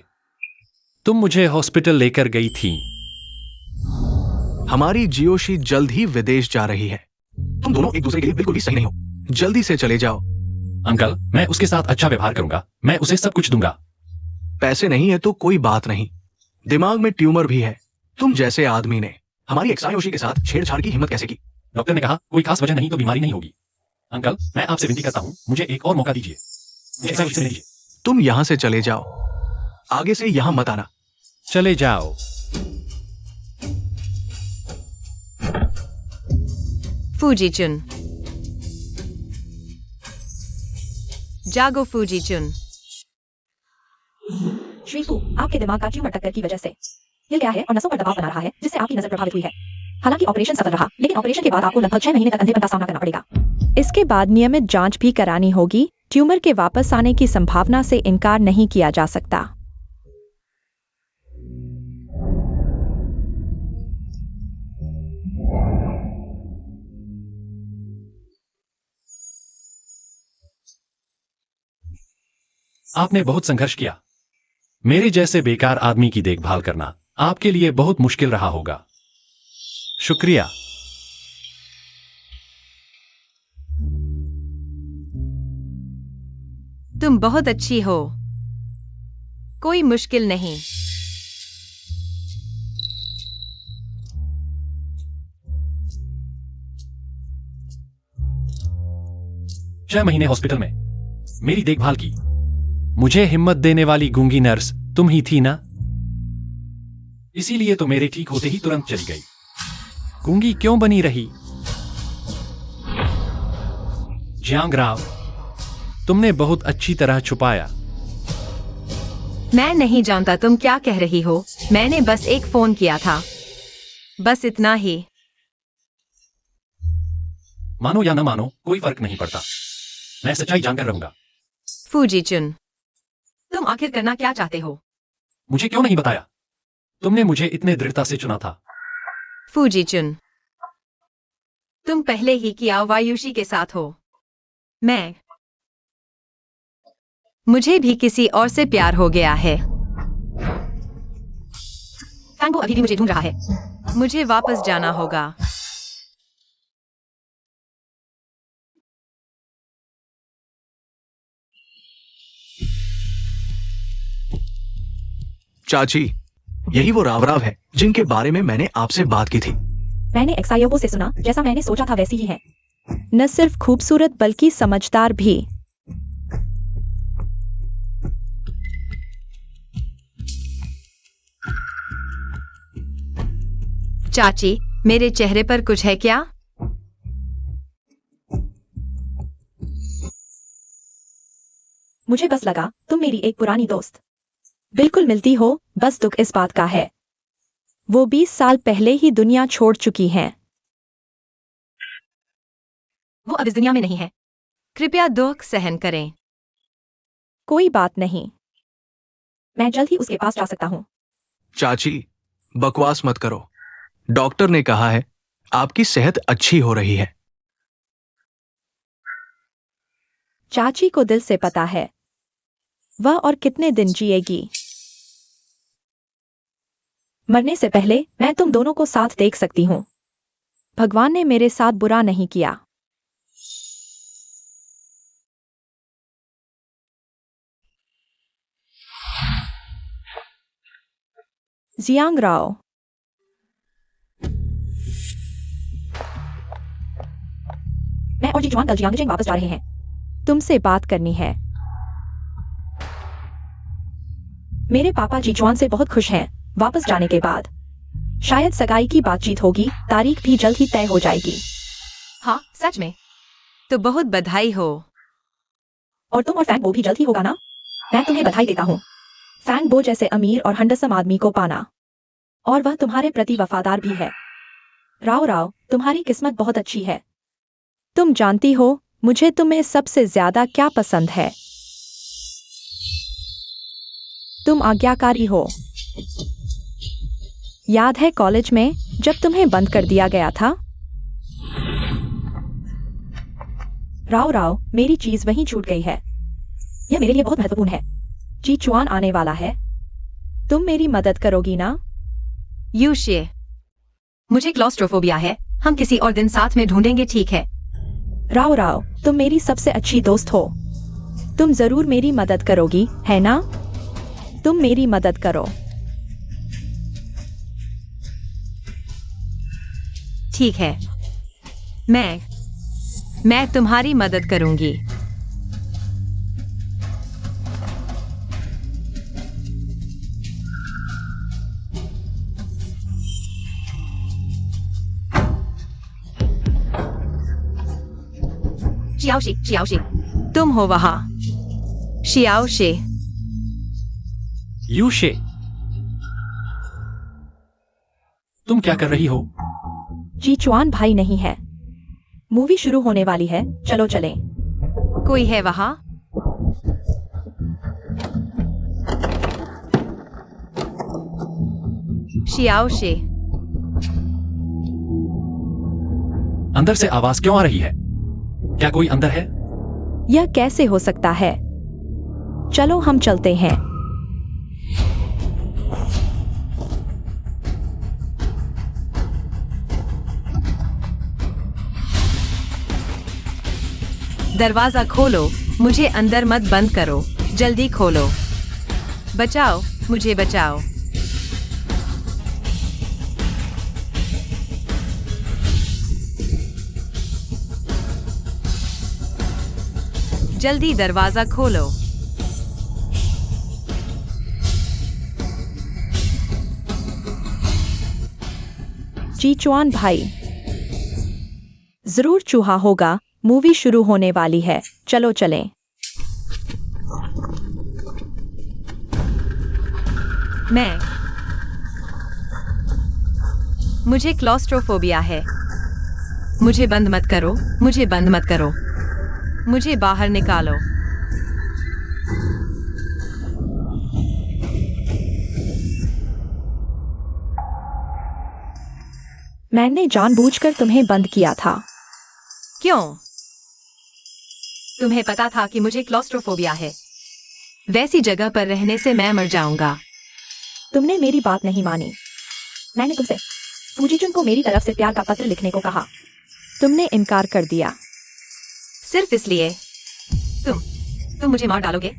तुम मुझे हॉस्पिटल लेकर गई थी। हमारी जियोशी जल्द ही विदेश जा रही है। तुम दोनों एक दूसरे के लिए बिल्कुल भी सही नहीं हो। जल्दी से चले जाओ। अंकल, मैं उसके साथ अच्छा व्यवहार करूंगा। मैं उसे सब कुछ दूंगा। पैसे नहीं है तो कोई बात नहीं, दिमाग में ट्यूमर भी है। तुम जैसे आदमी ने हमारी एक्सायोशी के साथ छेड़छाड़ की हिम्मत कैसे की? डॉक्टर ने कहा कोई खास वजह नहीं तो बीमारी नहीं होगी। अंकल, मैं आपसे विनती करता हूं, मुझे एक और मौका दीजिए। मुझे एक्सायोशी से दीजिए। तुम यहां से चले जाओ। आगे से यहां मत आना। चले जाओ। फूजीचुन, जागो फूजीचुन। श्रीफू, आपके दिमाग का ट्यूमर टक्कर की वजह से हिल गया है और नसों पर दबाव बना रहा है, जिससे आपकी नजर प्रभावित हुई है। हालांकि ऑपरेशन सफल रहा, लेकिन ऑपरेशन के बाद आपको लगभग 6 महीने तक अंधेपन का सामना करना पड़ेगा। इसके बाद नियमित जांच भी करानी होगी। ट्यूमर के वापस आने की संभावना से इनकार नहीं किया जा सकता। आपने बहुत संघर्ष किया। मेरे जैसे बेकार आदमी की देखभाल करना आपके लिए बहुत मुश्किल रहा होगा। शुक्रिया। तुम बहुत अच्छी हो। कोई मुश्किल नहीं। छह महीने हॉस्पिटल में मेरी देखभाल की। मुझे हिम्मत देने वाली गूंगी नर्स तुम ही थी ना? इसीलिए तो मेरे ठीक होते ही तुरंत चली गई। गूंगी क्यों बनी रही? जियांग राव, तुमने बहुत अच्छी तरह छुपाया। मैं नहीं जानता तुम क्या कह रही हो। मैंने बस एक फोन किया था, बस इतना ही। मानो या न मानो कोई फर्क नहीं पड़ता। मैं सच्चाई जानकर रहूंगा। फूजीचुन, तुम आखिर करना क्या चाहते हो? मुझे क्यों नहीं बताया? तुमने मुझे इतने दृढ़ता से चुना था। फूजीचुन, तुम पहले ही किया वायुषी के साथ हो। मुझे भी किसी और से प्यार हो गया है। फैंगबो अभी भी मुझे ढूंढ रहा है। मुझे वापस जाना होगा। चाची, यही वो राव राव है जिनके बारे में मैंने आपसे बात की थी। मैंने एक्सायोबो से सुना, जैसा मैंने सोचा था वैसी ही है। न सिर्फ खूबसूरत बल्कि समझदार भी। चाची, मेरे चेहरे पर कुछ है क्या? मुझे बस लगा तुम मेरी एक पुरानी दोस्त। बिल्कुल मिलती हो, बस दुख इस बात का है वो 20 साल पहले ही दुनिया छोड़ चुकी हैं। वो अब इस दुनिया में नहीं है। कृपया दुख सहन करें। कोई बात नहीं। मैं जल्द ही उसके पास जा सकता हूँ। चाची, बकवास मत करो। डॉक्टर ने कहा है आपकी सेहत अच्छी हो रही है। चाची को दिल से पता है वह और कितने दिन जिएगी। मरने से पहले मैं तुम दोनों को साथ देख सकती हूँ। भगवान ने मेरे साथ बुरा नहीं किया। जियांग राव, मैं और जीजुआन कल जियांगजिंग वापस जा रहे हैं। तुमसे बात करनी है। मेरे पापा जीजुआन से बहुत खुश हैं वापस जाने के बाद। शायद सगाई की बातचीत होगी, तारीख भी जल्द ही तय हो जाएगी। हाँ, सच में? तो बहुत बधाई हो। और तुम और फैंग बो भी जल्द ही होगा ना? मैं तुम्हें बधाई देता हूँ। फैंग बो जैसे अमीर और हंडसम आदमी को पाना, और वह तुम्हारे प्रति वफादार भी है। राव राव, तुम्हारी किस्मत बहुत अच्छी है। तुम जानती हो मुझे तुम्हें सबसे ज्यादा क्या पसंद है? तुम आज्ञाकारी हो। याद है कॉलेज में जब तुम्हें बंद कर दिया गया था? राव राव, मेरी चीज वहीं छूट गई है। यह मेरे लिए बहुत महत्वपूर्ण है। जी चुआन आने वाला है। तुम मेरी मदद करोगी ना? यूशे, मुझे क्लॉस्ट्रोफोबिया है। हम किसी और दिन साथ में ढूंढेंगे, ठीक है? राव राव, तुम मेरी सबसे अच्छी दोस्त हो। तुम जरूर मेरी मदद करोगी, है ना? तुम मेरी मदद करो। ठीक है, मैं तुम्हारी मदद करूंगी। शियाओशी, तुम हो वहां। शियाओशी, यूशे, तुम क्या कर रही हो? जी चुआन भाई नहीं है। मूवी शुरू होने वाली है, चलो चलें। कोई है वहां? शियाओशी, अंदर से आवाज क्यों आ रही है? क्या कोई अंदर है? यह कैसे हो सकता है? चलो हम चलते हैं। दरवाजा खोलो, मुझे अंदर मत बंद करो। जल्दी खोलो। बचाओ, मुझे बचाओ। जल्दी दरवाजा खोलो। जीचुआन भाई, जरूर चूहा होगा। मूवी शुरू होने वाली है, चलो चलें। मुझे क्लॉस्ट्रोफोबिया है। मुझे बंद मत करो, मुझे बंद मत करो। मुझे बाहर निकालो। मैंने जानबूझकर तुम्हें बंद किया था। क्यों? तुम्हें पता था कि मुझे क्लॉस्ट्रोफोबिया है। वैसी जगह पर रहने से मैं मर जाऊंगा। तुमने मेरी बात नहीं मानी। मैंने तुमसे फूजीचुन को मेरी तरफ से प्यार का पत्र लिखने को कहा। तुमने इनकार कर दिया। सिर्फ इसलिए? तुम मुझे मार डालोगे?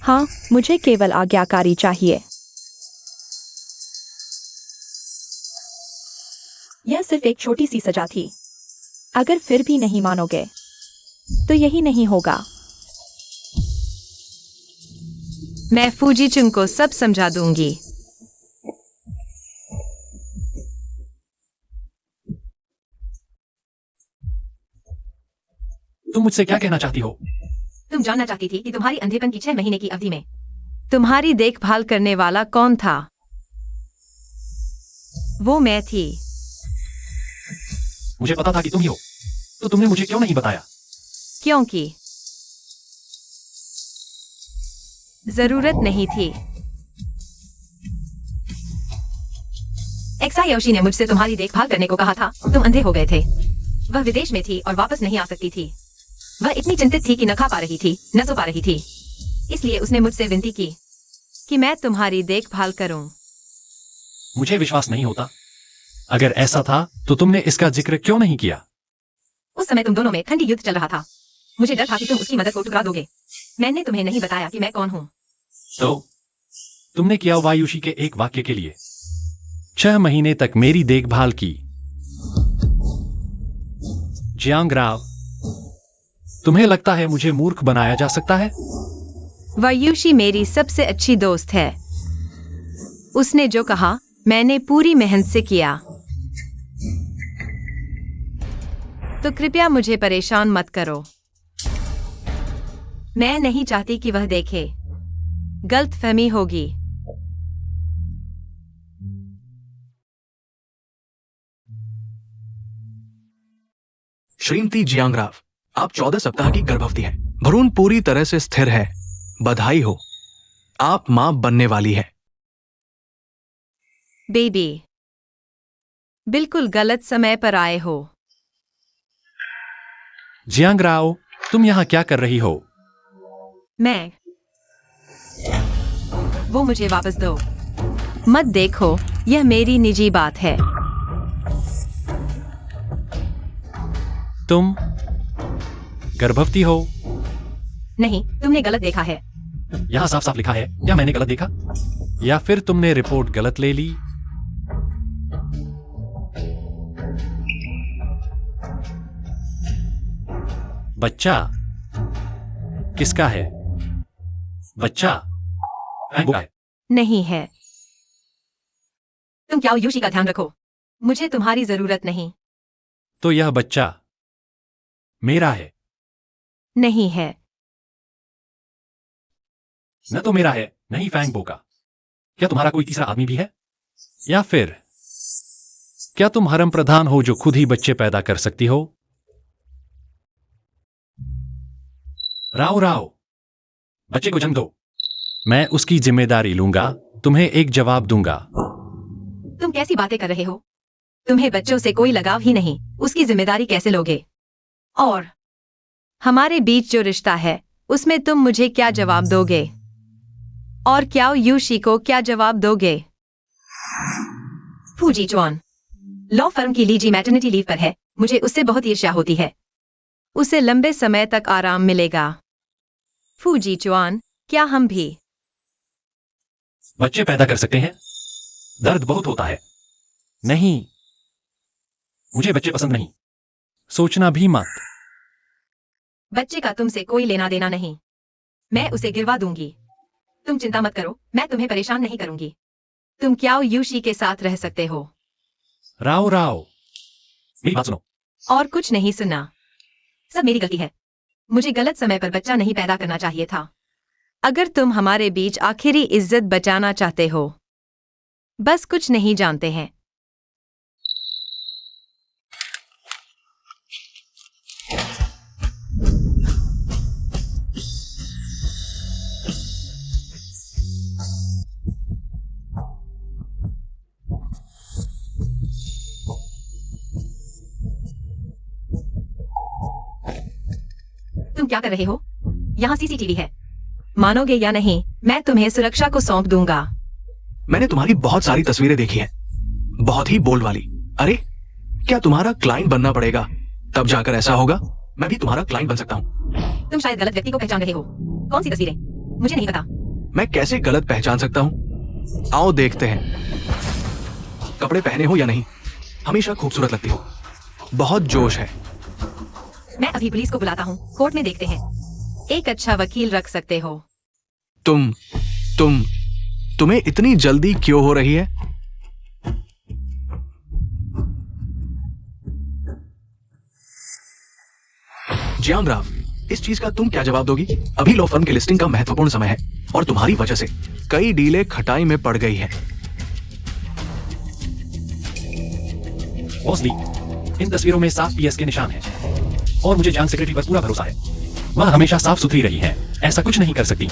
हाँ, मुझे केवल आज्ञाकारी चाहिए। यह सिर्फ एक छोटी सी सजा थी। अगर फिर भी नहीं मानोगे तो यही नहीं होगा। मैं फूजीचुन को सब समझा दूंगी। तुम मुझसे क्या कहना चाहती हो? तुम जानना चाहती थी कि तुम्हारी अंधेपन की 6 महीने की अवधि में तुम्हारी देखभाल करने वाला कौन था? वो मैं थी। मुझे पता था कि तुम ही हो, तो तुमने मुझे क्यों नहीं बताया? क्योंकि जरूरत नहीं थी। एक्सायोशी ने मुझसे तुम्हारी देखभाल करने को कहा था। तुम अंधे हो गए थे। वह विदेश में थी और वापस नहीं आ सकती थी। वह इतनी चिंतित थी कि न खा पा रही थी, न सो पा रही थी। इसलिए उसने मुझसे विनती की कि मैं तुम्हारी देखभाल करूं। मुझे विश्वास नहीं होता। अगर ऐसा था तो तुमने इसका जिक्र क्यों नहीं किया? उस समय तुम दोनों में ठंडी युद्ध चल रहा था। मुझे डर था कि तुम उसकी मदद को ठुकरा दोगे। मैंने तुम्हें नहीं बताया कि मैं कौन हूँ। तो तुमने किया वायुषी के एक वाक्य के लिए 6 महीने तक मेरी देखभाल की। जियांग राव, तुम्हें लगता है मुझे मूर्ख बनाया जा सकता है? वायुषी मेरी सबसे अच्छी दोस्त है। उसने जो कहा मैंने पूरी मेहनत से किया। तो कृपया मुझे परेशान मत करो। मैं नहीं चाहती कि वह देखे। गलतफहमी होगी। श्रीमती जियांगराव, आप 14 सप्ताह की गर्भवती हैं। भ्रूण पूरी तरह से स्थिर है। बधाई हो, आप मां बनने वाली है। बेबी, बिल्कुल गलत समय पर आए हो। जियांग राव, तुम यहां क्या कर रही हो? मैं वो मुझे वापस दो। मत देखो, यह मेरी निजी बात है। तुम गर्भवती हो? नहीं, तुमने गलत देखा है। यहां साफ साफ लिखा है। क्या मैंने गलत देखा? या फिर तुमने रिपोर्ट गलत ले ली? बच्चा किसका है? बच्चा है। नहीं है। तुम क्या यूशी का ध्यान रखो। मुझे तुम्हारी जरूरत नहीं। तो यह बच्चा मेरा है। नहीं है। न तो मेरा है, नहीं फैंग बो का। क्या तुम्हारा कोई तीसरा आदमी भी है? या फिर क्या तुम हरम प्रधान हो जो खुद ही बच्चे पैदा कर सकती हो? राव राव, बच्चे को जन्म दो। मैं उसकी जिम्मेदारी लूंगा। तुम्हें एक जवाब दूंगा। तुम कैसी बातें कर रहे हो? तुम्हें बच्चों से कोई लगाव ही नहीं, उसकी जिम्मेदारी कैसे लोगे? और हमारे बीच जो रिश्ता है उसमें तुम मुझे क्या जवाब दोगे? और क्या यूशी को क्या जवाब दोगे? फूजी चुआन लॉ फर्म की लीजी मैटरनिटी लीव पर है। मुझे उससे बहुत ईर्ष्या होती है। उसे लंबे समय तक आराम मिलेगा। फूजी चुआन, क्या हम भी बच्चे पैदा कर सकते हैं? दर्द बहुत होता है। नहीं, मुझे बच्चे पसंद नहीं। सोचना भी मत। बच्चे का तुमसे कोई लेना देना नहीं। मैं उसे गिरवा दूंगी। तुम चिंता मत करो, मैं तुम्हें परेशान नहीं करूंगी। तुम क्या यूशी के साथ रह सकते हो। राव राव, मेरी बात सुनो। और कुछ नहीं सुनना। सब मेरी गलती है। मुझे गलत समय पर बच्चा नहीं पैदा करना चाहिए था। अगर तुम हमारे बीच आखिरी इज्जत बचाना चाहते हो, बस कुछ नहीं जानते हैं। तुम क्या कर रहे हो? यहाँ सीसीटीवी है। मानोगे या नहीं, मैं तुम्हें सुरक्षा को सौंप दूंगा। मैंने तुम्हारी बहुत सारी तस्वीरें देखी हैं, बहुत ही बोल्ड वाली। अरे, क्या तुम्हारा क्लाइंट बनना पड़ेगा, तब जाकर ऐसा होगा। मैं भी तुम्हारा क्लाइंट बन सकता हूँ। तुम शायद गलत व्यक्ति को पहचान रहे हो। कौन सी तस्वीरें? मुझे नहीं पता। मैं कैसे गलत पहचान सकता हूँ? आओ देखते हैं। कपड़े पहने हो या नहीं, हमेशा खूबसूरत लगती हो। बहुत जोश है। मैं अभी पुलिस को बुलाता हूँ, कोर्ट में देखते हैं। एक अच्छा वकील रख सकते हो। तुम्हें इतनी जल्दी क्यों हो रही है? जियांग राव, इस चीज का तुम क्या जवाब दोगी? अभी लॉ फर्म की लिस्टिंग का महत्वपूर्ण समय है और तुम्हारी वजह से कई डीलें खटाई में पड़ गई है। बॉस ली, इन तस्वीरों में साफ पीएस के निशान हैं और मुझे जान सेक्रेटरी पर पूरा भरोसा है। वह हमेशा साफ सुथरी रही है, ऐसा कुछ नहीं कर सकती।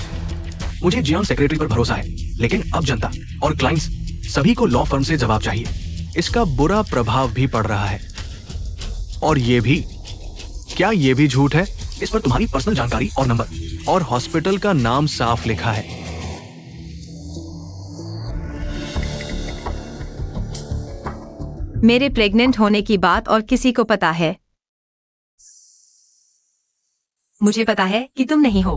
मुझे जियांग सेक्रेटरी पर भरोसा है, लेकिन अब जनता और क्लाइंट्स सभी को लॉ फर्म से जवाब चाहिए। इसका बुरा प्रभाव भी पड़ रहा है। और ये भी, क्या ये भी झूठ है? इस पर तुम्हारी पर्सनल जानकारी और नंबर और हॉस्पिटल का नाम साफ लिखा है। मेरे प्रेग्नेंट होने की बात और किसी को पता है? मुझे पता है कि तुम नहीं हो।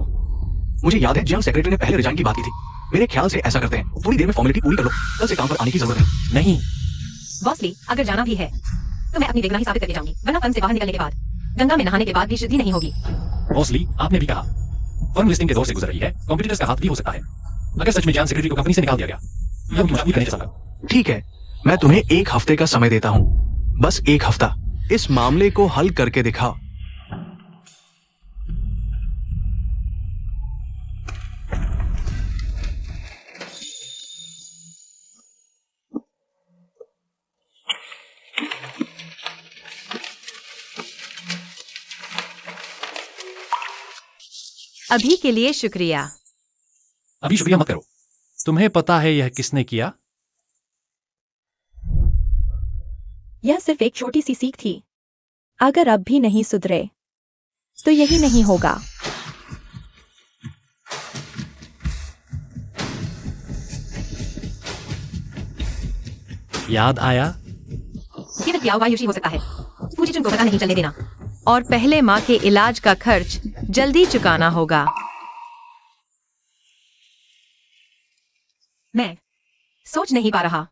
मुझे याद है जियांग सेक्रेटरी ने पहले रिजाइन की बात की थी। मेरे ख्याल से ऐसा करते हैं, थोड़ी देर में फॉर्मेलिटी पूरी कर लो, कल से काम पर आने की जरूरत है। नहीं, बॉसली, अगर जाना भी है तो मैं अपनी बेगुनाही साबित करके जाऊंगी, वरना फर्म से बाहर निकलने के बाद, गंगा में नहाने के बाद भी शुद्धि नहीं होगी। बॉसली, आपने भी कहा फर्म लिस्टिंग के दौर से गुजर रही है, कॉम्पिटिटर्स का हाथ भी हो सकता है। अगर सच में जियांग सेक्रेटरी को कंपनी से निकाल दिया गया, यह उनकी मजबूरी करने चलूंगा। ठीक है, मैं तुम्हें 1 हफ्ते का समय देता हूं, बस 1 हफ्ता। इस मामले को हल करके दिखाओ। अभी के लिए शुक्रिया। अभी शुक्रिया मत करो। तुम्हें पता है यह किसने किया? यह सिर्फ एक छोटी सी सीख थी। अगर अब भी नहीं सुधरे तो यही नहीं होगा। याद आया? केवल किया हुआ योशी हो सकता है। फूजीचुन को पता नहीं चलने देना। और पहले माँ के इलाज का खर्च जल्दी चुकाना होगा। मैं सोच नहीं पा रहा।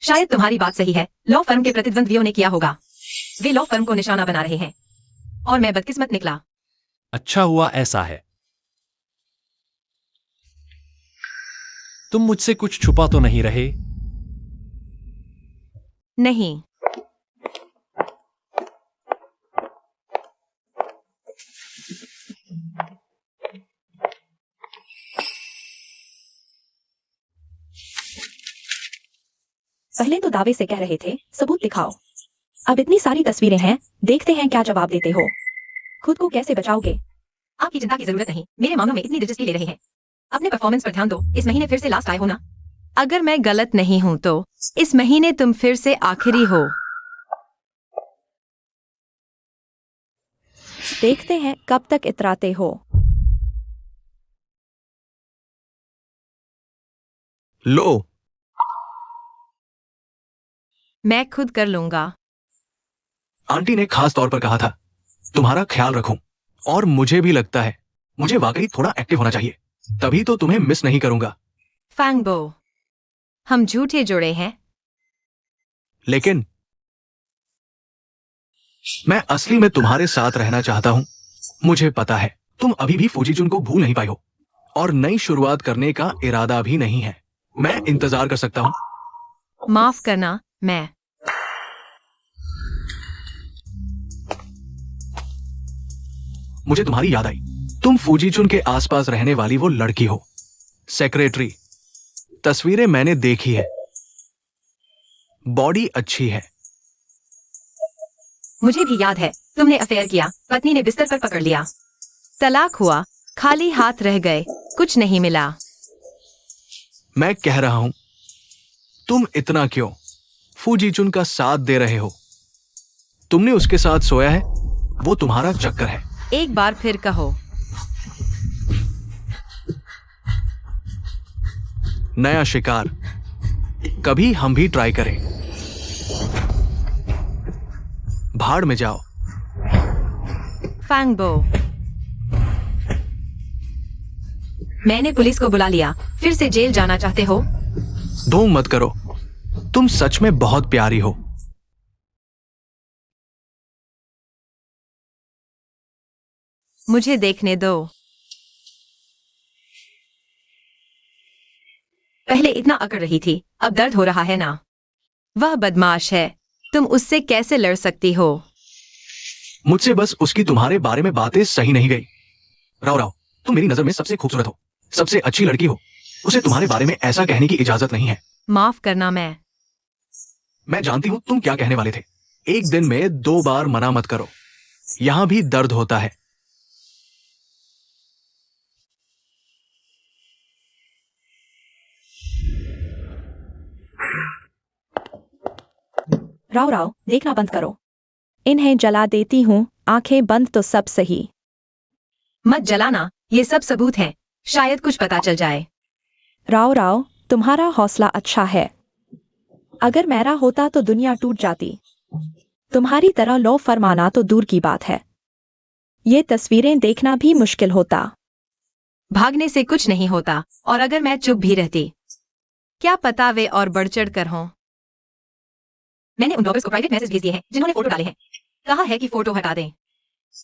शायद तुम्हारी बात सही है। लॉ फर्म के प्रतिद्वंद्वियों ने किया होगा। वे लॉ फर्म को निशाना बना रहे हैं और मैं बदकिस्मत निकला। अच्छा हुआ ऐसा है। तुम मुझसे कुछ छुपा तो नहीं रहे? नहीं। पहले तो दावे से कह रहे थे, सबूत दिखाओ। अब इतनी सारी तस्वीरें हैं, देखते हैं क्या जवाब देते हो। खुद को कैसे बचाओगे? आपकी चिंता की जरूरत नहीं। मेरे मामलों में इतनी दिलचस्पी ले रहे हैं। अपने परफॉर्मेंस पर ध्यान दो। इस महीने फिर से लास्ट आए हो ना? अगर मैं गलत नहीं हूं तो इस महीने तुम फिर से आखिरी हो। देखते हैं कब तक इतराते हो। लो, मैं खुद कर लूंगा। आंटी ने खास तौर पर कहा था तुम्हारा ख्याल रखूं, और मुझे भी लगता है मुझे वाकई थोड़ा एक्टिव होना चाहिए, तभी तो तुम्हें मिस नहीं करूंगा। फैंगबो, हम झूठे जुड़े हैं। लेकिन मैं असली में तुम्हारे साथ रहना चाहता हूं। मुझे पता है तुम अभी भी फूजीचुन को भूल नहीं पाई हो और नई शुरुआत करने का इरादा भी नहीं है। मैं इंतजार कर सकता हूं। माफ करना, मैं मुझे तुम्हारी याद आई। तुम फूजीचुन के आसपास रहने वाली वो लड़की हो, सेक्रेटरी। तस्वीरें मैंने देखी है। बॉडी अच्छी है। मुझे भी याद है। तुमने अफेयर किया, पत्नी ने बिस्तर पर पकड़ लिया, तलाक हुआ, खाली हाथ रह गए, कुछ नहीं मिला। मैं कह रहा हूं, तुम इतना क्यों फूजीचुन का साथ दे रहे हो? तुमने उसके साथ सोया है, वो तुम्हारा चक्कर है। एक बार फिर कहो। नया शिकार, कभी हम भी ट्राई करें। भाड़ में जाओ। फैंगबो, मैंने पुलिस को बुला लिया। फिर से जेल जाना चाहते हो? ढोंग मत करो, तुम सच में बहुत प्यारी हो। मुझे देखने दो। पहले इतना अकड़ रही थी, अब दर्द हो रहा है ना? वह बदमाश है, तुम उससे कैसे लड़ सकती हो? मुझसे बस उसकी तुम्हारे बारे में बातें सही नहीं गई। राव राव, तुम मेरी नजर में सबसे खूबसूरत हो, सबसे अच्छी लड़की हो। उसे तुम्हारे बारे में ऐसा कहने की इजाजत नहीं है। माफ करना, मैं जानती हूं तुम क्या कहने वाले थे। एक दिन में 2 बार मना मत करो। यहां भी दर्द होता है। राव राव, देखना बंद करो। इन्हें जला देती हूँ, आंखें बंद तो सब सही। मत जलाना, ये सब सबूत हैं, शायद कुछ पता चल जाए। राव राव, तुम्हारा हौसला अच्छा है। अगर मेरा होता तो दुनिया टूट जाती। तुम्हारी तरह लॉ फरमाना तो दूर की बात है। ये तस्वीरें देखना भी मुश्किल होता। भागने से कुछ नहीं होता, और अगर मैं चुप भी रहती, क्या पता वे और बढ़ चढ़ कर हों। मैंने उन ब्लॉगर्स को प्राइवेट मैसेज भेज दिए हैं जिन्होंने फोटो डाले हैं। कहा है कि फोटो हटा दें।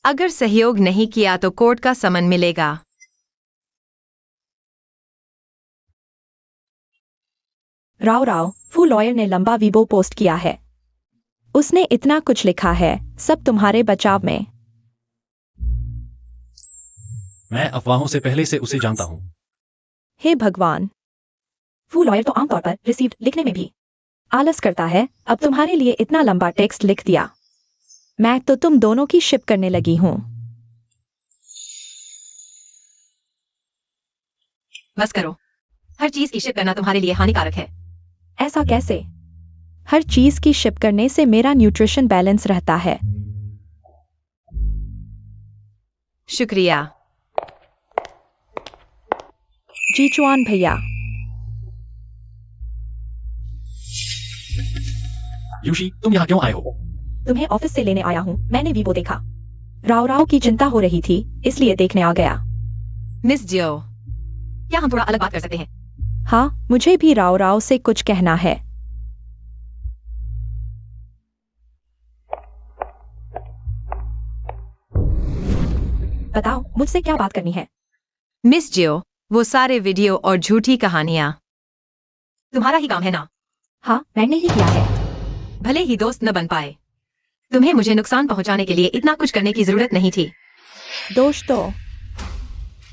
अगर सहयोग नहीं किया तो कोर्ट का समन मिलेगा। राव राव, फू लॉयर ने लंबा वीबो पोस्ट किया है। उसने इतना कुछ लिखा है, सब तुम्हारे बचाव में। मैं अफवाहों से पहले से उसे जानता हूँ। हे भगवान। फू लॉयर तो आमतौर पर रिसीव्ड लिखने में भी आलस करता है, अब तुम्हारे लिए इतना लंबा टेक्स्ट लिख दिया। मैं तो तुम दोनों की शिप करने लगी हूँ। बस करो, हर चीज की शिप करना तुम्हारे लिए हानिकारक है। ऐसा कैसे? हर चीज की शिप करने से मेरा न्यूट्रिशन बैलेंस रहता है। शुक्रिया। जीचुआन भैया। यूशी, तुम यहाँ क्यों आए हो? तुम्हें ऑफिस से लेने आया हूँ, मैंने वीबो देखा। राव राव की चिंता हो रही थी, इसलिए देखने आ गया। मिस जियो, क्या हम थोड़ा अलग बात कर सकते हैं? हाँ, मुझे भी राव राव से कुछ कहना है। बताओ, मुझसे क्या बात करनी है? मिस जियो, वो सारे वीडियो और झूठी कहानियां तुम्हारा ही काम है ना? हाँ, मैंने ही किया है। भले ही दोस्त न बन पाए, तुम्हें मुझे नुकसान पहुंचाने के लिए इतना कुछ करने की जरूरत नहीं थी। दोष तो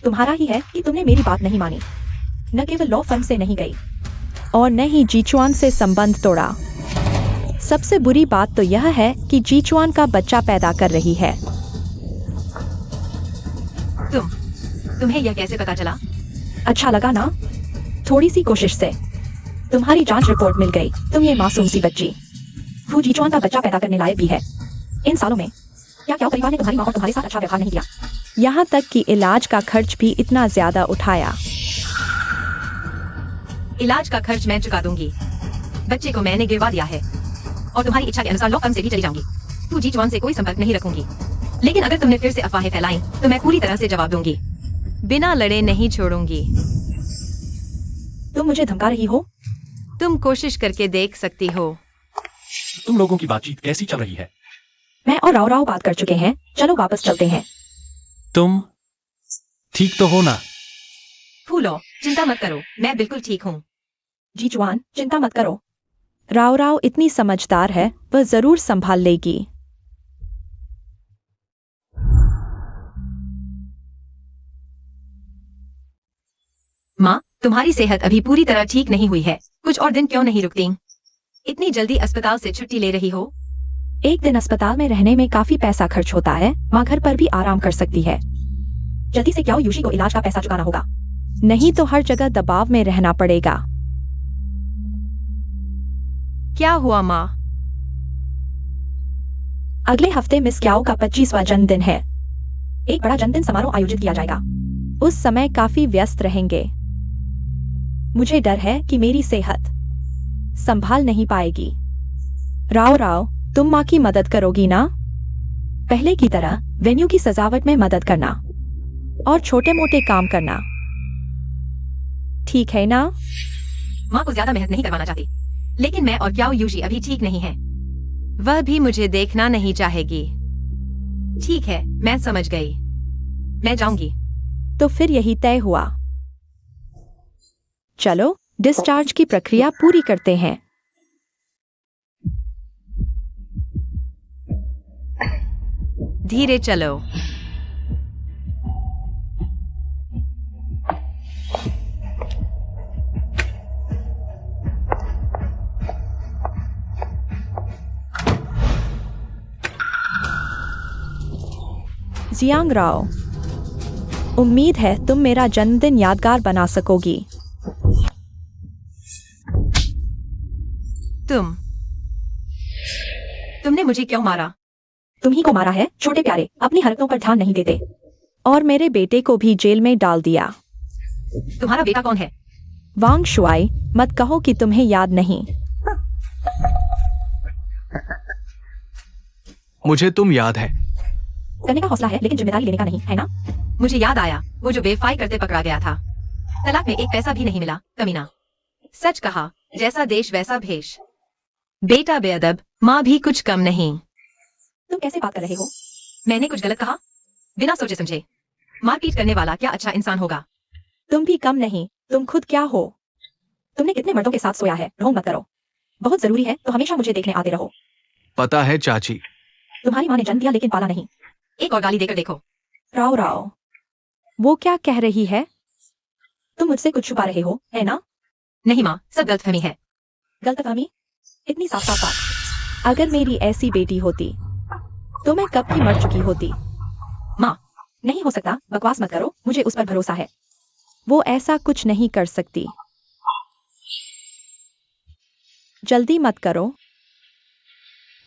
तुम्हारा ही है कि तुमने मेरी बात नहीं मानी। न केवल लॉ फर्म से नहीं गई, और न ही जीचुआन से संबंध तोड़ा। सबसे बुरी बात तो यह है कि जीचुआन का बच्चा पैदा कर रही है। तुम्हें यह कैसे पता चला? अच्छा लगा ना? थोड़ी सी कोशिश से तुम्हारी जांच रिपोर्ट मिल गई। तुम ये मासूम सी बच्ची फू जीचुआन का बच्चा पैदा करने लायक भी है। इन सालों में क्या परिवार ने तुम्हारी माँ और तुम्हारे साथ अच्छा व्यवहार नहीं किया? यहाँ तक कि इलाज का खर्च भी इतना ज्यादा उठाया। इलाज का खर्च मैं चुका दूंगी। बच्चे को मैंने गिरवा दिया है, और तुम्हारी इच्छा के अनुसार लॉ फर्म से भी चली जाऊंगी। फू जीचुआन से कोई संपर्क नहीं रखूंगी, लेकिन अगर तुमने फिर से अफवाहें फैलाई तो मैं पूरी तरह से जवाब दूंगी। बिना लड़े नहीं छोड़ूंगी। तुम मुझे धमका रही हो? तुम कोशिश करके देख सकती हो। तुम लोगों की बातचीत कैसी चल रही है? मैं और राव राव बात कर चुके हैं, चलो वापस चलते हैं। तुम ठीक तो हो ना? फूलो, चिंता मत करो, मैं बिल्कुल ठीक हूँ। जीचुआन, चिंता मत करो। राव राव इतनी समझदार है, वह जरूर संभाल लेगी। माँ, तुम्हारी सेहत अभी पूरी तरह ठीक नहीं हुई है, कुछ और दिन क्यों नहीं रुकती? इतनी जल्दी अस्पताल से छुट्टी ले रही हो? एक दिन अस्पताल में रहने में काफी पैसा खर्च होता है, माँ घर पर भी आराम कर सकती है। जल्दी से क्या हो, यूशी को इलाज का पैसा चुकाना होगा। नहीं तो हर जगह दबाव में रहना पड़ेगा। क्या हुआ माँ? अगले हफ्ते मिस क्याओ का 25वां जन्मदिन है। एक बड़ा जन्मदिन समारोह आयोजित किया जाएगा। उस समय काफी व्यस्त रहेंगे। मुझे डर है कि मेरी सेहत संभाल नहीं पाएगी। राव राव, तुम माँ की मदद करोगी ना? पहले की तरह वेन्यू की सजावट में मदद करना और छोटे मोटे काम करना, ठीक है ना? माँ को ज्यादा मेहनत नहीं करवाना चाहती, लेकिन मैं और क्याओ यूशी अभी ठीक नहीं है। वह भी मुझे देखना नहीं चाहेगी। ठीक है, मैं समझ गई। मैं जाऊंगी। तो फिर यही तय हुआ। चलो डिस्चार्ज की प्रक्रिया पूरी करते हैं। धीरे चलो। जियांग राव, उम्मीद है तुम मेरा जन्मदिन यादगार बना सकोगी। तुम तुमने मुझे क्यों मारा? तुम ही को मारा है, छोटे प्यारे, अपनी हरकतों पर ध्यान नहीं देते। और मेरे बेटे को भी जेल में डाल दिया। तुम्हारा बेटा कौन है? वांग शुआई, मत कहो कि तुम्हें याद नहीं। मुझे तुम याद है। करने का हौसला है लेकिन जिम्मेदारी लेने का नहीं, है ना? मुझे याद आया, वो जो बेवफाई करते पकड़ा गया था। तलाक में एक पैसा भी नहीं मिला, कमीना। सच कहा, जैसा देश वैसा भेष। बेटा बेअदब, माँ भी कुछ कम नहीं। तुम कैसे बात कर रहे हो? मैंने कुछ गलत कहा? बिना सोचे समझे। मारपीट करने वाला क्या अच्छा इंसान होगा? तुम भी कम नहीं, तुम खुद क्या हो? तुमने कितने मर्दों के साथ सोया है? ढोंग मत करो। बहुत जरूरी है तो हमेशा मुझे देखने आते रहो। पता है चाची। तुम्हारी माँ ने जन्म दिया लेकिन पाला नहीं। एक और गाली देकर देखो। राव राव, वो क्या कह रही है? तुम मुझसे कुछ छुपा रहे हो, है ना? नहीं माँ, सब गलतफहमी है। गलतफहमी? इतनी साफ साफ बात। अगर मेरी ऐसी बेटी होती तो मैं कब की मर चुकी होती। माँ, नहीं हो सकता, बकवास मत करो, मुझे उस पर भरोसा है। वो ऐसा कुछ नहीं कर सकती। जल्दी मत करो।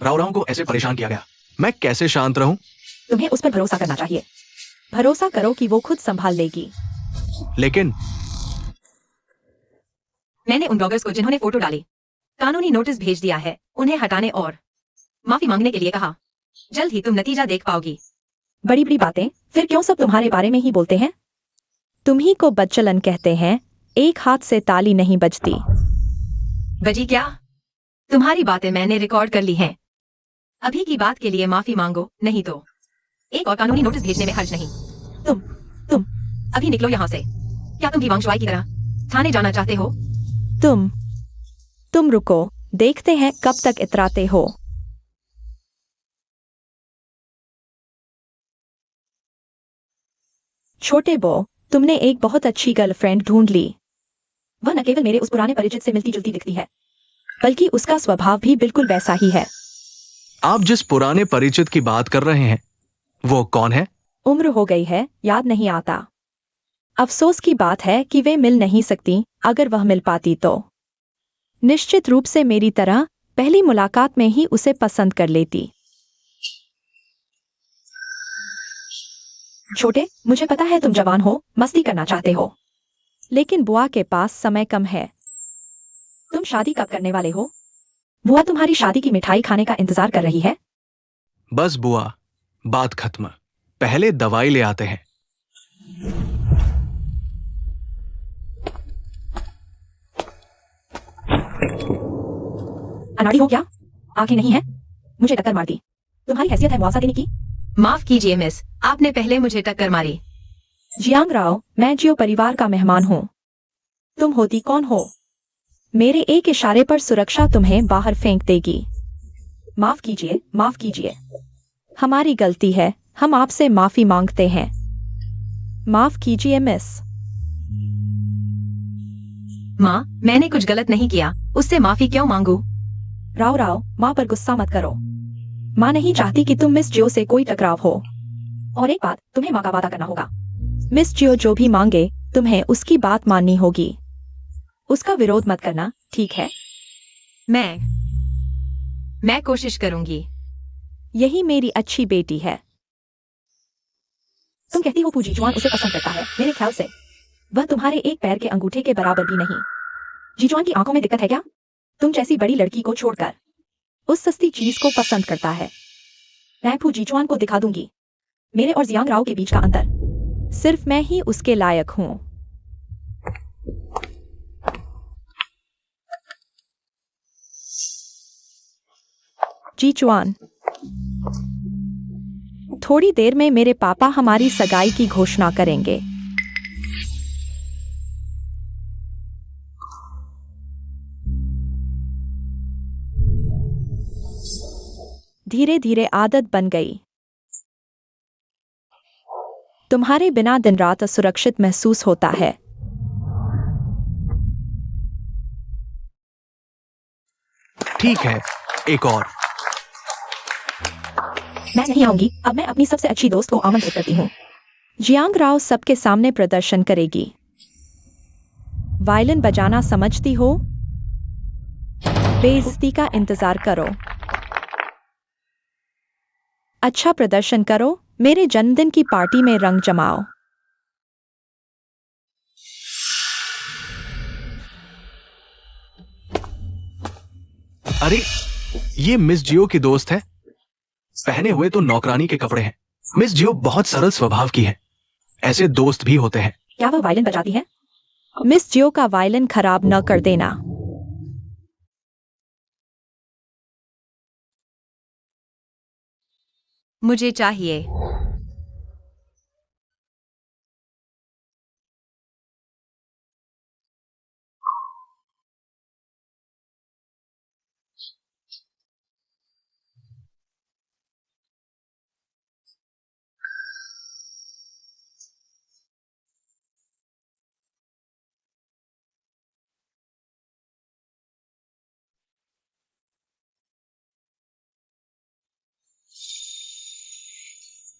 राव राव को ऐसे परेशान किया गया, मैं कैसे शांत रहूं? तुम्हें उस पर भरोसा करना चाहिए। भरोसा करो कि वो खुद संभाल लेगी। लेकिन मैंने उन ब्लॉगर्स को जिन्होंने फोटो डाली कानूनी नोटिस भेज दिया है, उन्हें हटाने और माफी मांगने के लिए कहा। जल्द ही तुम नतीजा देख पाओगी। बड़ी बड़ी बातें, फिर क्यों सब तुम्हारे बारे में ही बोलते हैं? तुम ही को बच्चलन कहते हैं, एक हाथ से ताली नहीं बजती। बजी क्या? तुम्हारी बातें मैंने रिकॉर्ड कर ली हैं। अभी की बात के लिए माफी मांगो, नहीं तो एक और कानूनी नोटिस भेजने में हर्ज नहीं। तुम अभी निकलो यहाँ से। क्या तुम भी वांगशुआई की तरह थाने जाना चाहते हो? तुम रुको, देखते हैं कब तक इतराते हो। छोटे बो, तुमने एक बहुत अच्छी गर्लफ्रेंड ढूंढ ली। वह न केवल मेरे उस पुराने परिचित से मिलती जुलती दिखती है, बल्कि उसका स्वभाव भी बिल्कुल वैसा ही है। आप जिस पुराने परिचित की बात कर रहे हैं वो कौन है? उम्र हो गई है, याद नहीं आता। अफसोस की बात है कि वे मिल नहीं सकती, अगर वह मिल पाती तो निश्चित रूप से मेरी तरह पहली मुलाकात में ही उसे पसंद कर लेती। छोटे, मुझे पता है तुम जवान हो, मस्ती करना चाहते हो, लेकिन बुआ के पास समय कम है। तुम शादी कब करने वाले हो? बुआ तुम्हारी शादी की मिठाई खाने का इंतजार कर रही है। बस बुआ, बात खत्म। पहले दवाई ले आते हैं। अनाड़ी हो क्या? आंखें नहीं है? मुझे टक्कर मार दी। तुम्हारी हैसियत है मुआवजा देने की? माफ कीजिए मिस, आपने पहले मुझे टक्कर मारी। जियांग राव, मैं जियो परिवार का मेहमान हूँ। तुम होती कौन हो? मेरे एक इशारे पर सुरक्षा तुम्हें बाहर फेंक देगी। माफ कीजिए, माफ कीजिए। हमारी गलती है, हम आपसे माफी मांगते हैं। माफ कीजिए मिस। माँ, मैंने कुछ गलत नहीं किया, उससे माफी क्यों मांगू? राव राव, माँ पर गुस्सा मत करो। माँ नहीं चाहती कि तुम मिस जियो से कोई टकराव हो। और एक बात, तुम्हें माँ का वादा करना होगा। मिस जियो जो भी मांगे, तुम्हें उसकी बात माननी होगी। उसका विरोध मत करना, ठीक है? मैं कोशिश करूंगी। यही मेरी अच्छी बेटी है। तुम कहती हो जीजुआन उसे पसंद करता है, मेरे ख्याल से वह तुम्हारे एक पैर के अंगूठे के बराबर भी नहीं। जीजुआन की आंखों में दिक्कत है क्या? तुम जैसी बड़ी लड़की को छोड़कर उस सस्ती चीज को पसंद करता है। मैं फू जीजुआन को दिखा दूंगी मेरे और जियांग राव के बीच का अंतर। सिर्फ मैं ही उसके लायक हूँ। जीजुआन, थोड़ी देर में मेरे पापा हमारी सगाई की घोषणा करेंगे। धीरे धीरे आदत बन गई। तुम्हारे बिना दिन रात असुरक्षित महसूस होता है। ठीक है, एक और। मैं नहीं आऊंगी, अब मैं अपनी सबसे अच्छी दोस्त को आमंत्रित करती हूँ। जियांग राव सबके सामने प्रदर्शन करेगी। वायलिन बजाना समझती हो? बेइज्जती का इंतजार करो। अच्छा प्रदर्शन करो, मेरे जन्मदिन की पार्टी में रंग जमाओ। अरे, ये मिस जियो की दोस्त है। पहने हुए तो नौकरानी के कपड़े हैं। मिस जियो बहुत सरल स्वभाव की है। ऐसे दोस्त भी होते हैं। क्या वह वायलिन बजाती है? मिस जियो का वायलिन खराब न कर देना। मुझे चाहिए।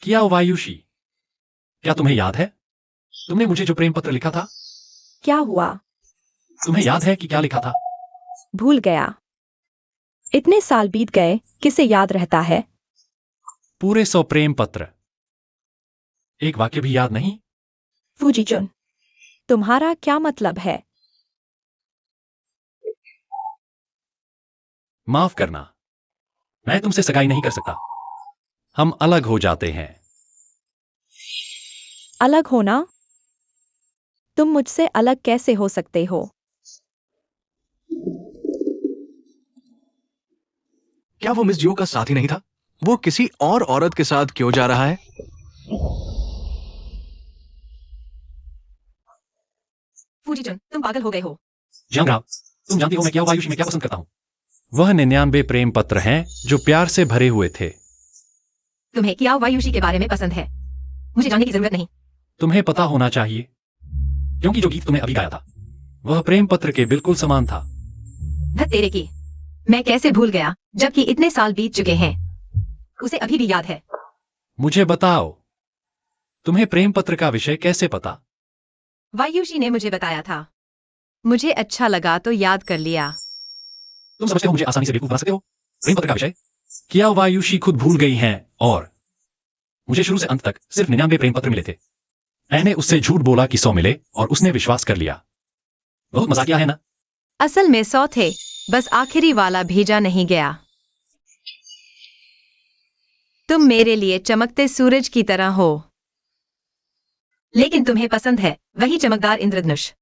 क्या वायुषी, क्या तुम्हें याद है तुमने मुझे जो प्रेम पत्र लिखा था? क्या हुआ? तुम्हें याद है कि क्या लिखा था? भूल गया। इतने साल बीत गए, किसे याद रहता है? पूरे 100 प्रेम पत्र। एक वाक्य भी याद नहीं? फूजीचुन, तुम्हारा क्या मतलब है? माफ करना, मैं तुमसे सगाई नहीं कर सकता। हम अलग हो जाते हैं। अलग होना? तुम मुझसे अलग कैसे हो सकते हो? क्या वो मिस जियो का साथी नहीं था? वो किसी और औरत के साथ क्यों जा रहा है? फूजीचुन, तुम पागल हो गए हो। जंगराव, तुम जानती हो मैं क्या वायुषी में क्या पसंद करता हूं? वह 99 प्रेम पत्र हैं जो प्यार से भरे हुए थे। तुम्हें क्या वायुषी के बारे में पसंद है? मुझे जानने की जरूरत नहीं। तुम्हें पता होना चाहिए, क्योंकि जो गीत तुमने अभी गाया था वह प्रेम पत्र के बिल्कुल समान था। धत तेरे की, मैं कैसे भूल गया जबकि इतने साल बीत चुके हैं। उसे अभी भी याद है। मुझे बताओ, तुम्हें प्रेम पत्र का विषय कैसे पता? वायुषी ने मुझे बताया था। मुझे अच्छा लगा तो याद कर लिया। तुम समझते हो मुझे आसानी से बेवकूफ बना सकते हो? प्रेम पत्र का विषय क्या वायुषी खुद भूल गई हैं? और मुझे शुरू से अंत तक सिर्फ 99 प्रेम पत्र मिले थे। मैंने उससे झूठ बोला कि 100 मिले और उसने विश्वास कर लिया। बहुत मजाकिया है ना? असल में 100 थे, बस आखिरी वाला भेजा नहीं गया। तुम मेरे लिए चमकते सूरज की तरह हो। लेकिन तुम्हें पसंद है वही चमकदार इंद्रधनुष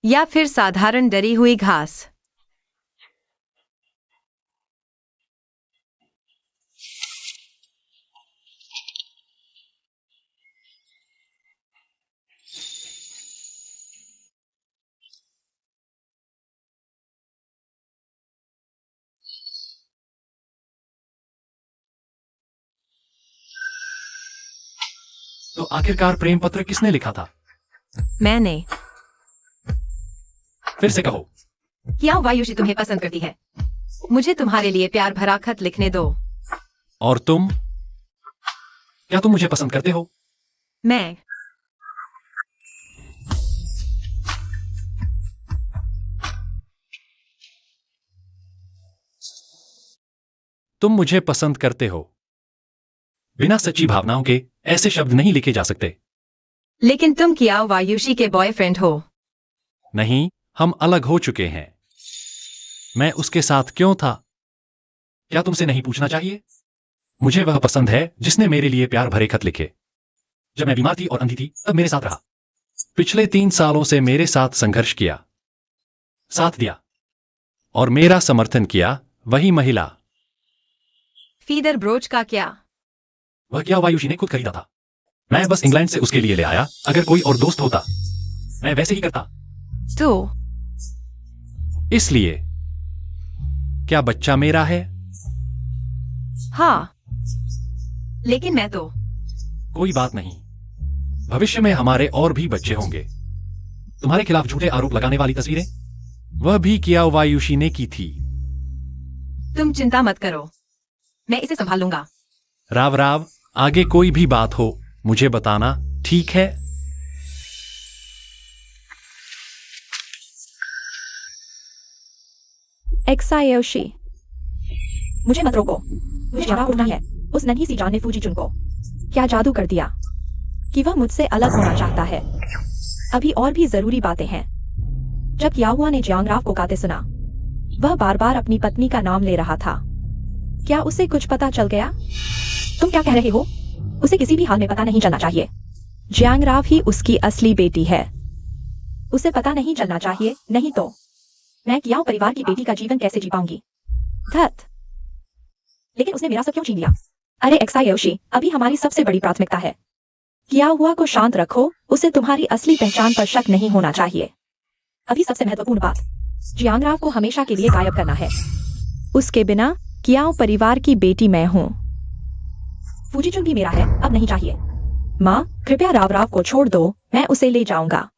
या फिर साधारण डरी हुई घास। तो आखिरकार प्रेम पत्र किसने लिखा था? मैंने। फिर से कहो। क्या वायुषी तुम्हें पसंद करती है? मुझे तुम्हारे लिए प्यार भरा खत लिखने दो। और तुम, क्या तुम मुझे पसंद करते हो? मैं। तुम मुझे पसंद करते हो। बिना सच्ची भावनाओं के ऐसे शब्द नहीं लिखे जा सकते। लेकिन तुम क्या वायुषी के बॉयफ्रेंड हो? नहीं, हम अलग हो चुके हैं। मैं उसके साथ क्यों था? क्या तुमसे नहीं पूछना चाहिए? मुझे वह पसंद है जिसने मेरे लिए प्यार भरे खत लिखे। जब मैं बीमार थी और अंधी थी तब मेरे साथ रहा। पिछले 3 सालों से मेरे साथ संघर्ष किया, साथ दिया और मेरा समर्थन किया वही महिला। फीदर ब्रोच का क्या? वह क्या वायुषी ने खुद खरीदा था। मैं बस इंग्लैंड से उसके लिए ले आया। अगर कोई और दोस्त होता मैं वैसे ही करता। तो इसलिए क्या बच्चा मेरा है? हाँ। लेकिन मैं तो कोई बात नहीं, भविष्य में हमारे और भी बच्चे होंगे। तुम्हारे खिलाफ झूठे आरोप लगाने वाली तस्वीरें वह भी किया वायुषी ने की थी। तुम चिंता मत करो, मैं इसे संभाल लूंगा। राव राव, आगे कोई भी बात हो मुझे बताना, ठीक है? एक्सायोशी, मुझे मत रोको, मुझे जवाब उठना है। उस नन्ही सी जान ने फूजी चुन को क्या जादू कर दिया कि वह मुझसे अलग होना चाहता है। अभी और भी जरूरी बातें हैं। जब याहुआ ने जियांगराव को गाते सुना, वह बार बार अपनी पत्नी का नाम ले रहा था। क्या उसे कुछ पता चल गया? तुम क्या कह रहे हो? उसे किसी भी हाल में पता नहीं चलना चाहिए। जियांगराव ही उसकी असली बेटी है। उसे पता नहीं चलना चाहिए, नहीं तो मैं कियाओ परिवार की बेटी का जीवन कैसे जी पाऊंगी? धत। लेकिन उसने मेरा सब क्यों छीन लिया? अरे एक्सायोशी, अभी हमारी सबसे बड़ी प्राथमिकता है। कियाहुआ को शांत रखो, उसे तुम्हारी असली पहचान पर शक नहीं होना चाहिए। अभी सबसे महत्वपूर्ण बात, जियांगराव को हमेशा के लिए गायब करना है। उसके बिना कियाओ परिवार की बेटी मैं हूँ। फूजीचुन भी मेरा है, अब नहीं चाहिए। माँ, कृपया राव को छोड़ दो, मैं उसे ले जाऊंगा।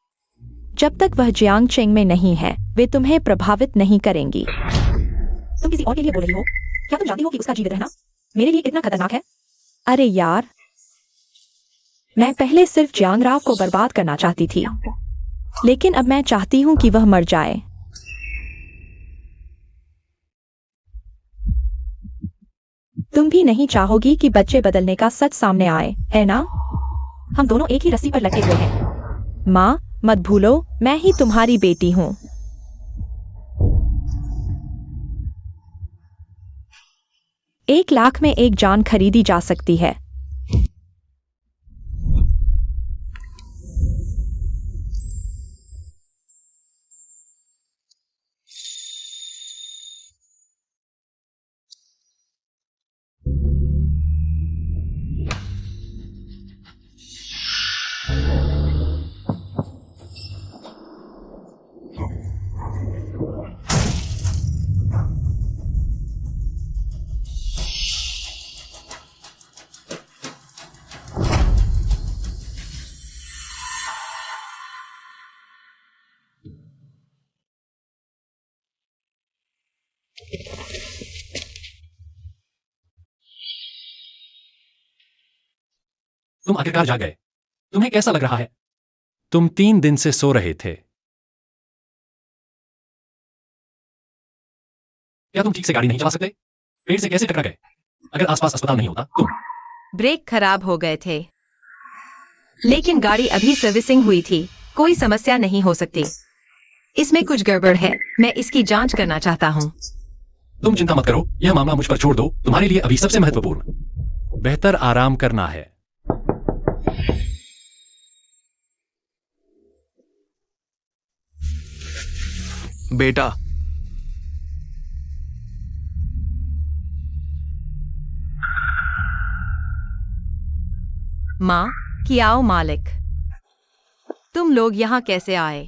जब तक वह जियांगचेंग में नहीं है, वे तुम्हें प्रभावित नहीं करेंगी। तुम किसी और के लिए बोल रही हो? क्या तुम जानती हो कि उसका जीवित रहना मेरे लिए कितना खतरनाक है? अरे यार, मैं पहले सिर्फ जियांगराव को बर्बाद करना चाहती थी, लेकिन अब मैं चाहती हूँ कि वह मर जाए। तुम भी नहीं चाहोगी कि बच्चे बदलने का सच सामने आए, है ना? हम दोनों एक ही रस्सी पर लटके हुए हैं। माँ, मत भूलो, मैं ही तुम्हारी बेटी हूँ। 1,00,000 में एक जान खरीदी जा सकती है। तुम आखिरकार जाग गए। तुम्हें कैसा लग रहा है? तुम 3 दिन से सो रहे थे। क्या तुम ठीक से गाड़ी नहीं चला सकते? पेड़ से कैसे टकरा गए? अगर आसपास अस्पताल नहीं होता तुम। ब्रेक खराब हो गए थे, लेकिन गाड़ी अभी सर्विसिंग हुई थी। कोई समस्या नहीं हो सकती। इसमें कुछ गड़बड़ है, मैं इसकी जांच करना चाहता हूँ। तुम चिंता मत करो, यह मामला मुझ पर छोड़ दो। तुम्हारे लिए अभी सबसे महत्वपूर्ण बेहतर आराम करना है। बेटा, माँ, कियाओ मालिक, तुम लोग यहाँ कैसे आए?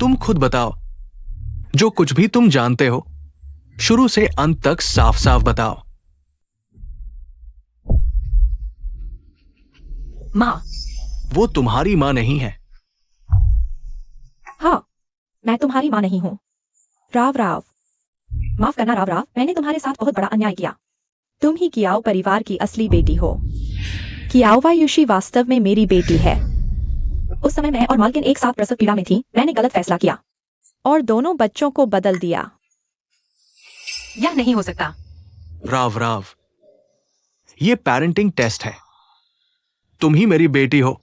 तुम खुद बताओ। जो कुछ भी तुम जानते हो, शुरू से अंत तक साफ साफ बताओ। माँ, वो तुम्हारी मां नहीं है। हाँ, मैं तुम्हारी माँ नहीं हूँ। राव, माफ करना राव, मैंने तुम्हारे साथ बहुत बड़ा अन्याय किया। तुम ही कियाओ परिवार की असली बेटी हो। कियाओ वायुशी वास्तव में मेरी बेटी है। उस समय मैं और मालकिन एक साथ प्रसव पीड़ा में थी। मैंने गलत फैसला किया और दोनों बच्चों को बदल दिया। यह नहीं हो सकता। राव, ये पेरेंटिंग टेस्ट है। तुम ही मेरी बेटी हो।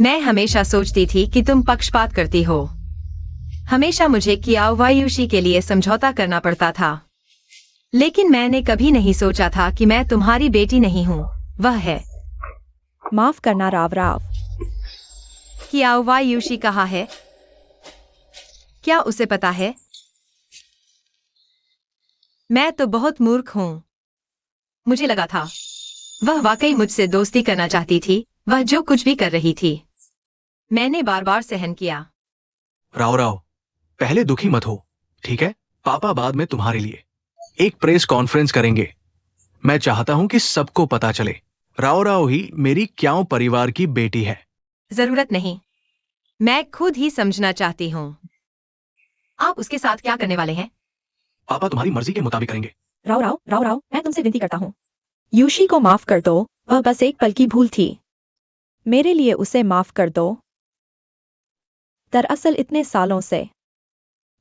मैं हमेशा सोचती थी कि तुम पक्षपात करती हो। हमेशा मुझे कियाओ वायुशी के लिए समझौता करना पड़ता था, लेकिन मैंने कभी नहीं सोचा था कि मैं तुम्हारी बेटी नहीं हूँ, वह है। माफ करना राव। कियाओ वायुशी कहाँ है? क्या उसे पता है? मैं तो बहुत मूर्ख हूँ। मुझे लगा था वह वाकई मुझसे दोस्ती करना चाहती थी। वह जो कुछ भी कर रही थी, मैंने बार बार सहन किया। राव, पहले दुखी मत हो, ठीक है? पापा बाद में तुम्हारे लिए एक प्रेस कॉन्फ्रेंस करेंगे। मैं चाहता हूं कि सबको पता चले राव ही मेरी कियाओ परिवार की बेटी है। जरूरत नहीं। मैं खुद ही समझना चाहती हूँ। आप उसके साथ क्या करने वाले हैं? पापा तुम्हारी मर्जी के मुताबिक करेंगे। राव राव राव राव, मैं तुमसे विनती करता हूँ, यूशी को माफ कर दो, वह बस एक पल की भूल थी। मेरे लिए उसे माफ कर दो। दरअसल इतने सालों से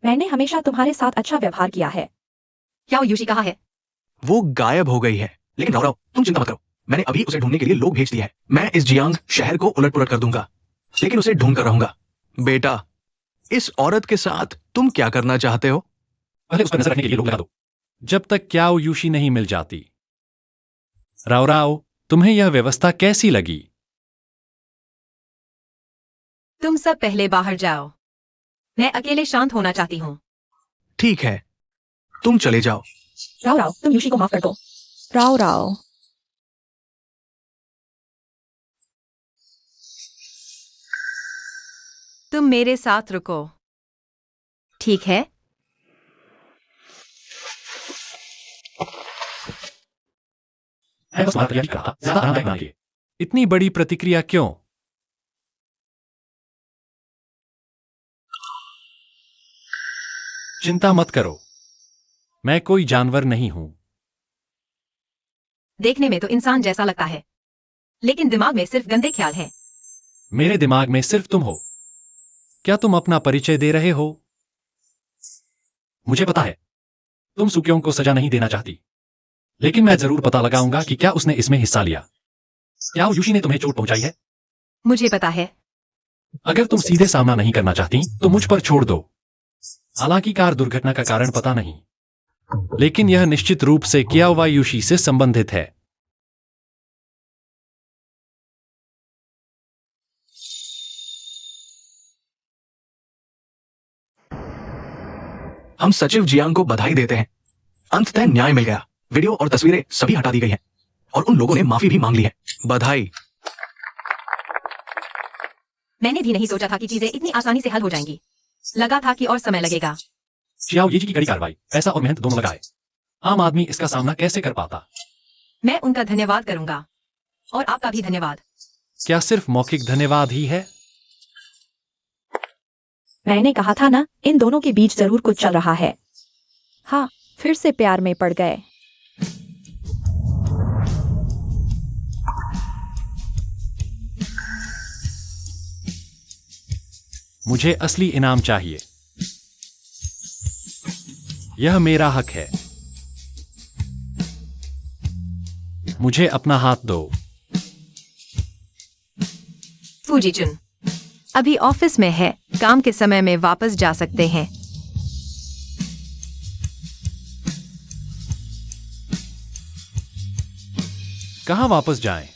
मैंने हमेशा तुम्हारे साथ अच्छा व्यवहार किया है। क्या वो यूशी कहाँ है? वो गायब हो गई है। लेकिन राव राव, तुम चिंता मत करो, मैंने अभी उसे ढूंढने के लिए लोग भेज दिए हैं। मैं इस जियांग शहर को उलट पुलट कर दूंगा, लेकिन उसे ढूंढ कर रहूंगा। बेटा, इस औरत के साथ तुम क्या करना चाहते हो? पहले उस पर नजर रखने के लिए लोग लगा दो, जब तक क्याओ यूशी नहीं मिल जाती। राव राव, तुम्हें यह व्यवस्था कैसी लगी? तुम सब पहले बाहर जाओ, मैं अकेले शांत होना चाहती हूँ। ठीक है, तुम चले जाओ। राव राव, तुम यूशी को माफ कर दो। राव राव, तुम मेरे साथ रुको, ठीक है? मैं बस तुम्हारा तैयारी कर रहा था, ज्यादा आरामदायक बनाने के लिए। इतनी बड़ी प्रतिक्रिया क्यों? चिंता मत करो, मैं कोई जानवर नहीं हूं। देखने में तो इंसान जैसा लगता है, लेकिन दिमाग में सिर्फ गंदे ख्याल हैं। मेरे दिमाग में सिर्फ तुम हो। क्या तुम अपना परिचय दे रहे हो? मुझे पता है, तुम सुक्योंग को सजा नहीं देना चाहती, लेकिन मैं जरूर पता लगाऊंगा कि क्या उसने इसमें हिस्सा लिया। क्या यूशी ने तुम्हें चोट पहुंचाई है? मुझे पता है। अगर तुम सीधे सामना नहीं करना चाहती तो मुझ पर छोड़ दो। हालांकि कार दुर्घटना का कारण पता नहीं, लेकिन यह निश्चित रूप से कियाओ यूशी से संबंधित है। हम सचिव जियांग को बधाई देते हैं, अंततः न्याय मिल गया। वीडियो और तस्वीरें सभी हटा दी गई हैं और उन लोगों ने माफी भी मांग ली है। बधाई। मैंने भी नहीं सोचा था कि चीजें इतनी आसानी से हल हो जाएंगी। लगा था कि और समय लगेगा। चियाओ येजी की कड़ी कार्रवाई, पैसा और मेहनत दोनों लगाए। आम आदमी इसका सामना कैसे कर पाता? मैं उनका धन्यवाद करूंगा, और आपका भी धन्यवाद। क्या सिर्फ मौखिक धन्यवाद ही है? मैंने कहा था ना, इन दोनों के बीच जरूर कुछ चल रहा है। हाँ, फिर से प्यार में पड़ गए। मुझे असली इनाम चाहिए, यह मेरा हक है। मुझे अपना हाथ दो। फूजीचुन अभी ऑफिस में है, काम के समय में वापस जा सकते हैं। कहां वापस जाएं?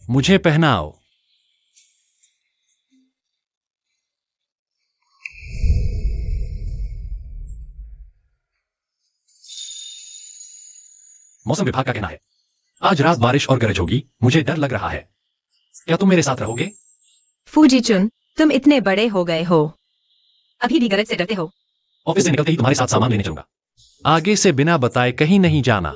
मुझे पहनाओ। मौसम विभाग का कहना है आज रात बारिश और गरज होगी। मुझे डर लग रहा है। क्या तुम मेरे साथ रहोगे? फूजीचुन, तुम इतने बड़े हो गए हो, अभी भी गरज से डरते हो? ऑफिस से निकलते ही तुम्हारे साथ सामान लेने चलूंगा। आगे से बिना बताए कहीं नहीं जाना।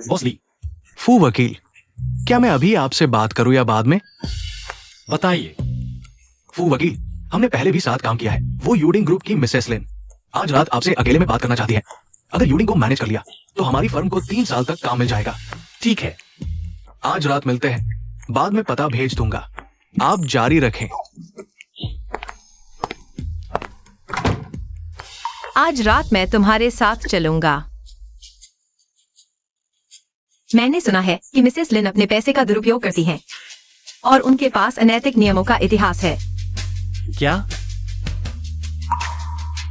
बॉस ली, फू वकील, क्या मैं अभी आपसे बात करूं या बाद में? बताइए। फू वकील, हमने पहले भी साथ काम किया है। वो यूडिंग ग्रुप की मिसेस लिन आज रात आपसे अकेले में बात करना चाहती है। अगर यूडिंग को मैनेज कर लिया तो हमारी फर्म को 3 साल तक काम मिल जाएगा। ठीक है, आज रात मिलते हैं, बाद में पता भेज दूंगा। आप जारी रखें। आज रात मैं तुम्हारे साथ चलूंगा। मैंने सुना है कि मिसेस लिन अपने पैसे का दुरुपयोग करती हैं और उनके पास अनैतिक नियमों का इतिहास है। क्या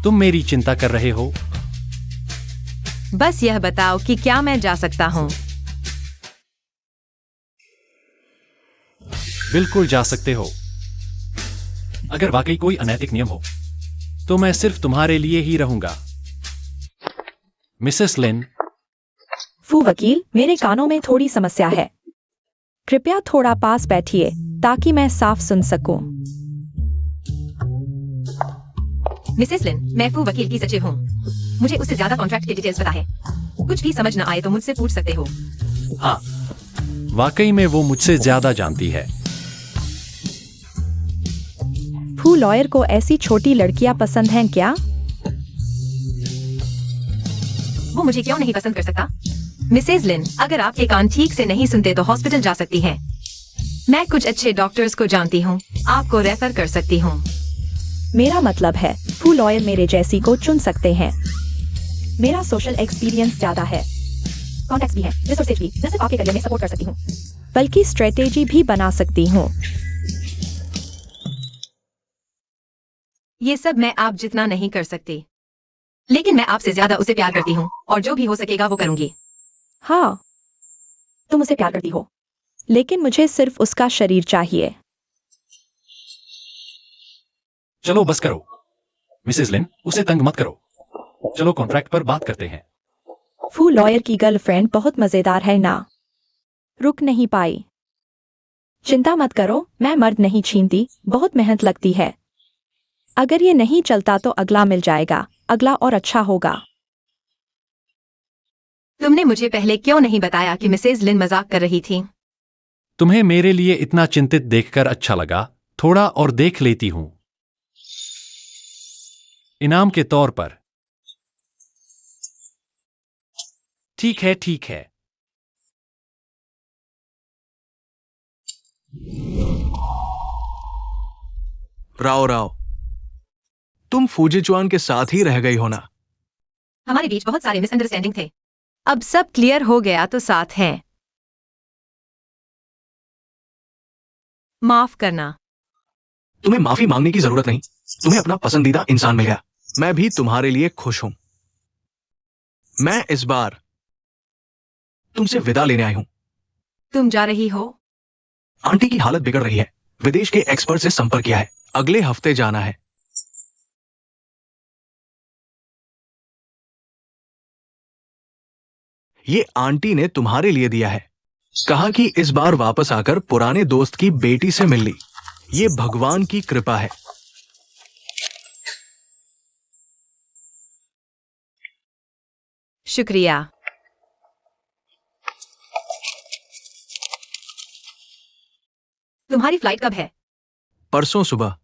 तुम मेरी चिंता कर रहे हो? बस यह बताओ कि क्या मैं जा सकता हूँ? बिल्कुल जा सकते हो। अगर वाकई कोई अनैतिक नियम हो तो मैं सिर्फ तुम्हारे लिए ही रहूंगा। मिसेस लिन, फू वकील, मेरे कानों में थोड़ी समस्या है। कृपया थोड़ा पास बैठिए ताकि मैं साफ सुन सकूं। मिसेस लिन, मैं फू वकील की सचिव हूँ। मुझे उससे ज्यादा कॉन्ट्रैक्ट की डिटेल्स पता है। कुछ भी समझ न आए तो मुझसे पूछ सकते हो। हाँ, वाकई में वो मुझसे ज्यादा जानती है। फू, लॉयर को ऐसी छोटी लड़कियां पसंद हैं क्या? वो मुझे क्यों नहीं पसंद कर सकता? मिसेस लिन, अगर आपके कान ठीक से नहीं सुनते तो हॉस्पिटल जा सकती हैं। मैं कुछ अच्छे डॉक्टर्स को जानती हूँ, आपको रेफर कर सकती हूँ। मेरा मतलब है, फू लॉयर मेरे जैसी को चुन सकते हैं। मेरा सोशल एक्सपीरियंस ज्यादा है, कॉन्टैक्ट्स भी है, रिसोर्सेज भी। न सिर्फ आपके करियर में सपोर्ट कर सकती हूँ, बल्कि स्ट्रेटेजी भी बना सकती हूँ। ये सब मैं आप जितना नहीं कर सकती, लेकिन मैं आपसे ज्यादा उसे प्यार करती हूँ और जो भी हो सकेगा वो करूंगी। हाँ, तुम उसे प्यार करती हो, लेकिन मुझे सिर्फ उसका शरीर चाहिए। चलो बस करो मिसेस लिन, उसे तंग मत करो। चलो कॉन्ट्रैक्ट पर बात करते हैं। फू, लॉयर की गर्लफ्रेंड बहुत मजेदार है ना? रुक नहीं पाई। चिंता मत करो, मैं मर्द नहीं छीनती, बहुत मेहनत लगती है। अगर ये नहीं चलता तो अगला मिल जाएगा, अगला और अच्छा होगा। तुमने मुझे पहले क्यों नहीं बताया कि मिसेस लिन मजाक कर रही थी? तुम्हें मेरे लिए इतना चिंतित देखकर अच्छा लगा, थोड़ा और देख लेती हूं। इनाम के तौर पर। ठीक है, ठीक है। राव राव, तुम फूजीचुआन के साथ ही रह गई हो ना? हमारे बीच बहुत सारे मिसअंडरस्टैंडिंग थे। अब सब क्लियर हो गया तो साथ हैं। माफ करना। तुम्हें माफी मांगने की जरूरत नहीं, तुम्हें अपना पसंदीदा इंसान मिल गया। मैं भी तुम्हारे लिए खुश हूं। मैं इस बार तुमसे विदा लेने आई हूं। तुम जा रही हो? आंटी की हालत बिगड़ रही है, विदेश के एक्सपर्ट से संपर्क किया है, अगले हफ्ते जाना है। ये आंटी ने तुम्हारे लिए दिया है, कहा कि इस बार वापस आकर पुराने दोस्त की बेटी से मिल ली। ये भगवान की कृपा है। शुक्रिया। तुम्हारी फ्लाइट कब है? परसों सुबह।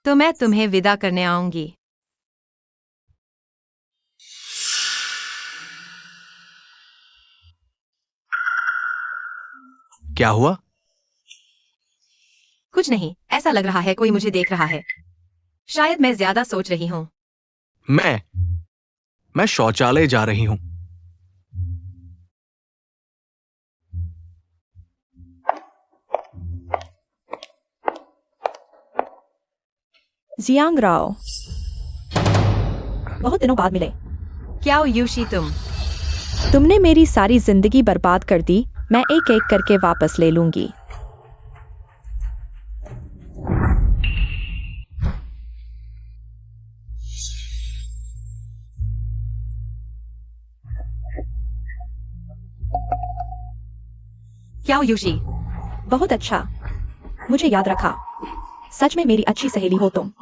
तो मैं तुम्हें विदा करने आऊंगी। क्या हुआ? कुछ नहीं, ऐसा लग रहा है कोई मुझे देख रहा है। शायद मैं ज्यादा सोच रही हूँ। मैं शौचालय जा रही हूं। जियांग राव, बहुत दिनों बाद मिले। क्या यूशी तुमने मेरी सारी जिंदगी बर्बाद कर दी, मैं एक एक करके वापस ले लूंगी। क्या यूशी? बहुत अच्छा, मुझे याद रखा। सच में मेरी अच्छी सहेली हो तुम।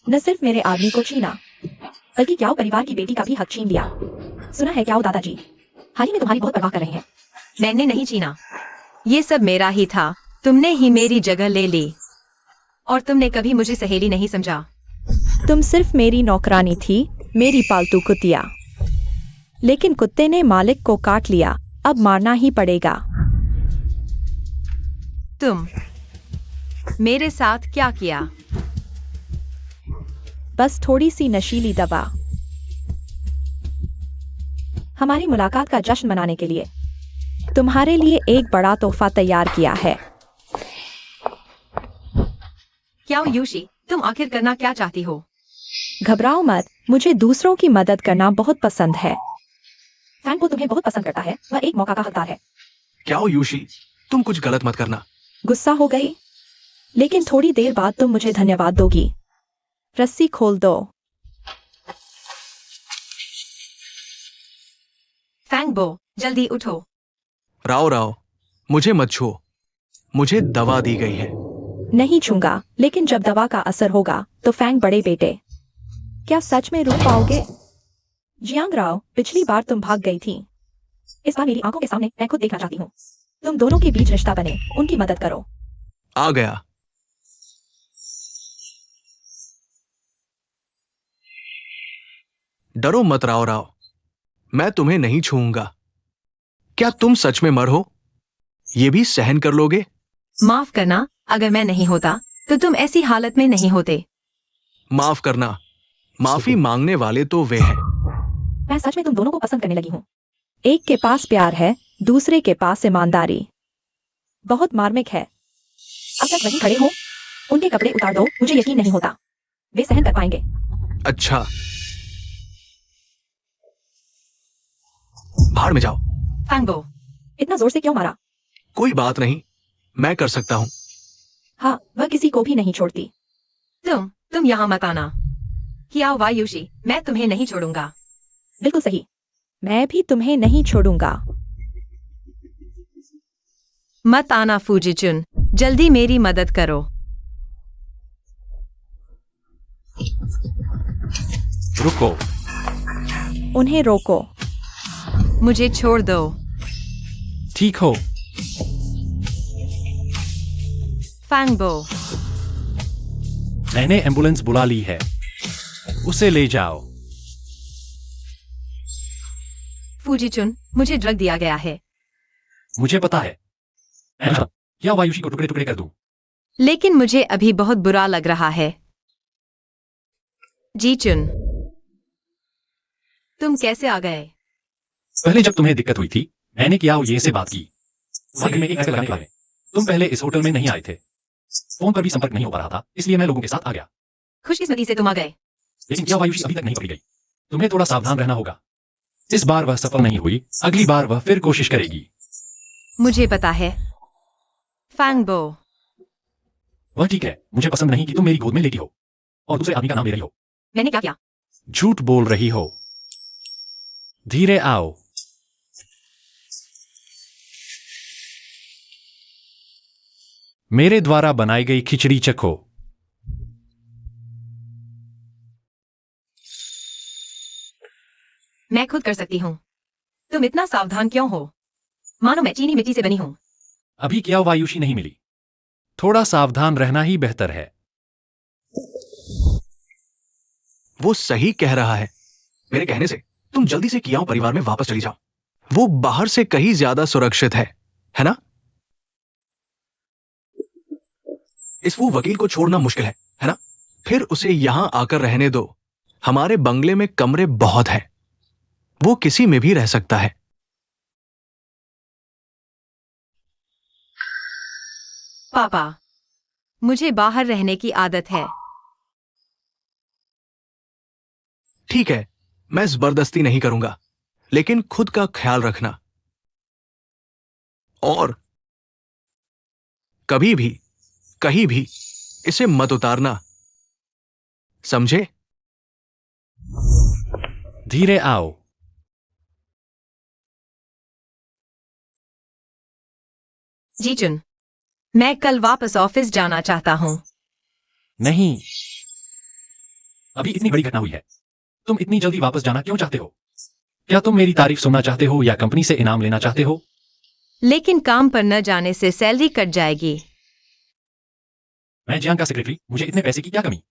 न सिर्फ मेरे आदमी को छीना, बल्कि क्याओ परिवार की बेटी का भी हक छीन लिया। सुना है क्याओ दादाजी हाल ही में तुम्हारी बहुत परवाह कर रहे हैं। मैंने नहीं छीना, ये सब मेरा ही था। तुमने ही मेरी जगह ले ली, और तुमने कभी मुझे सहेली नहीं समझा। तुम सिर्फ मेरी नौकरानी थी, मेरी पालतू कुतिया। लेकिन कुत्ते ने मालिक को काट लिया, अब मारना ही पड़ेगा। तुम मेरे साथ क्या किया? बस थोड़ी सी नशीली दवा। हमारी मुलाकात का जश्न मनाने के लिए तुम्हारे लिए एक बड़ा तोहफा तैयार किया है। क्या यूशी, तुम आखिर करना क्या चाहती हो? घबराओ मत, मुझे दूसरों की मदद करना बहुत पसंद है। फैन को तुम्हें बहुत पसंद करता है, वह एक मौका का हकदार है। क्या हो यूशी, तुम कुछ गलत मत करना। गुस्सा हो गई? लेकिन थोड़ी देर बाद तुम मुझे धन्यवाद दोगी। रस्सी खोल दो। फैंगबो, जल्दी उठो। राव राव, मुझे मत छुओ। मुझे दवा दी गई है। नहीं छूंगा, लेकिन जब दवा का असर होगा तो फैंग बड़े बेटे, क्या सच में रुक पाओगे? जियांग राव, पिछली बार तुम भाग गई थी। इस बार मेरी आंखों के सामने मैं खुद देखना चाहती हूँ। तुम दोनों के बीच रिश्ता बने, उनकी मदद करो। आ गया। डरो मत राव राव, मैं तुम्हें नहीं छूऊंगा। क्या तुम सच में मर हो? ये भी सहन कर लोगे? माफ करना, अगर मैं नहीं होता तो तुम ऐसी हालत में नहीं होते। माफ करना, माफी मांगने वाले तो वे हैं। मैं सच में तुम दोनों को पसंद करने लगी हूँ। एक के पास प्यार है, दूसरे के पास ईमानदारी। बहुत मार्मिक है। अब तक वहीं खड़े हो, उनके कपड़े उतार दो, मुझे यकीन नहीं होता वे सहन कर पाएंगे। अच्छा, भाड़ में जाओ। फैंगबो, इतना जोर से क्यों मारा? कोई बात नहीं, मैं कर सकता हूं। हाँ, वह किसी को भी नहीं छोड़ती। तुम यहाँ मत आना। हियाओ वायुशी, मैं तुम्हें नहीं छोड़ूंगा। बिल्कुल सही। मैं भी तुम्हें नहीं छोड़ूंगा। मत आना फूजीचुन, जल्दी मेरी मदद करो। रुको। उन्हें रोको। मुझे छोड़ दो। ठीक हो। फैंगबो, मैंने एम्बुलेंस बुला ली है, उसे ले जाओ। फूजीचुन, मुझे ड्रग दिया गया है। मुझे पता है। या वायुशी को टुकड़े टुकड़े कर दूं? लेकिन मुझे अभी बहुत बुरा लग रहा है। जीचुन, तुम कैसे आ गए? पहले जब तुम्हें दिक्कत हुई थी, मैंने किया ये से बात की। तुम्हारे घर में एक ऐसे लगाने वाले। तुम पहले इस होटल में नहीं आए थे, फोन पर भी संपर्क नहीं हो पा रहा था, इसलिए मैं लोगों के साथ आ गया। खुशकिस्मती से तुम आ गए। लेकिन क्या वायुशी अभी तक नहीं पकड़ी गई? तुम्हें थोड़ा सावधान रहना होगा। इस बार वह सफल नहीं हुई, अगली बार वह फिर कोशिश करेगी। मुझे पता है। फैंगबो, वह ठीक है, मुझे पसंद नहीं कि तुम मेरी गोद में लेटी हो और दूसरे आदमी का नाम ले रही हो। मैंने क्या किया? झूठ बोल रही हो। धीरे आओ। मेरे द्वारा बनाई गई खिचड़ी चखो। मैं खुद कर सकती हूँ। तुम इतना सावधान क्यों हो? मानो मैं चीनी मिट्टी से बनी हूँ। अभी क्या वायुशी नहीं मिली। थोड़ा सावधान रहना ही बेहतर है। वो सही कह रहा है। मेरे कहने से तुम जल्दी से कियाओ परिवार में वापस चली जाओ। वो बाहर से कहीं ज्यादा सुरक्षित है ना? इस वो वकील को छोड़ना मुश्किल है ना? फिर उसे यहां आकर रहने दो। हमारे बंगले में कमरे बहुत हैं। वो किसी में भी रह सकता है। पापा, मुझे बाहर रहने की आदत है। ठीक है, मैं जबरदस्ती नहीं करूंगा, लेकिन खुद का ख्याल रखना। और कभी भी कहीं भी इसे मत उतारना, समझे? धीरे आओ। जीचुन, मैं कल वापस ऑफिस जाना चाहता हूँ। नहीं, अभी इतनी बड़ी घटना हुई है, तुम इतनी जल्दी वापस जाना क्यों चाहते हो? क्या तुम मेरी तारीफ सुनना चाहते हो या कंपनी से इनाम लेना चाहते हो? लेकिन काम पर न जाने से सैलरी कट जाएगी। मैं जियांग का सेक्रेटरी, मुझे इतने पैसे की क्या कमी?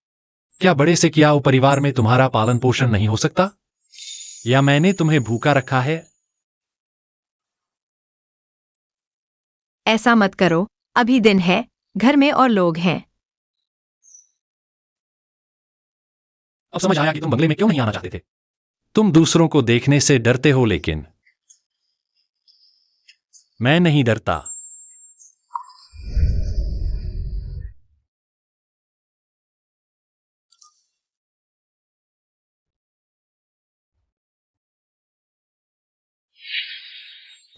क्या बड़े से कियाओ परिवार में तुम्हारा पालन पोषण नहीं हो सकता? या मैंने तुम्हें भूखा रखा है? ऐसा मत करो, अभी दिन है, घर में और लोग हैं। अब समझ आया कि तुम बंगले में क्यों नहीं आना चाहते थे। तुम दूसरों को देखने से डरते हो, लेकिन मैं नहीं डरता।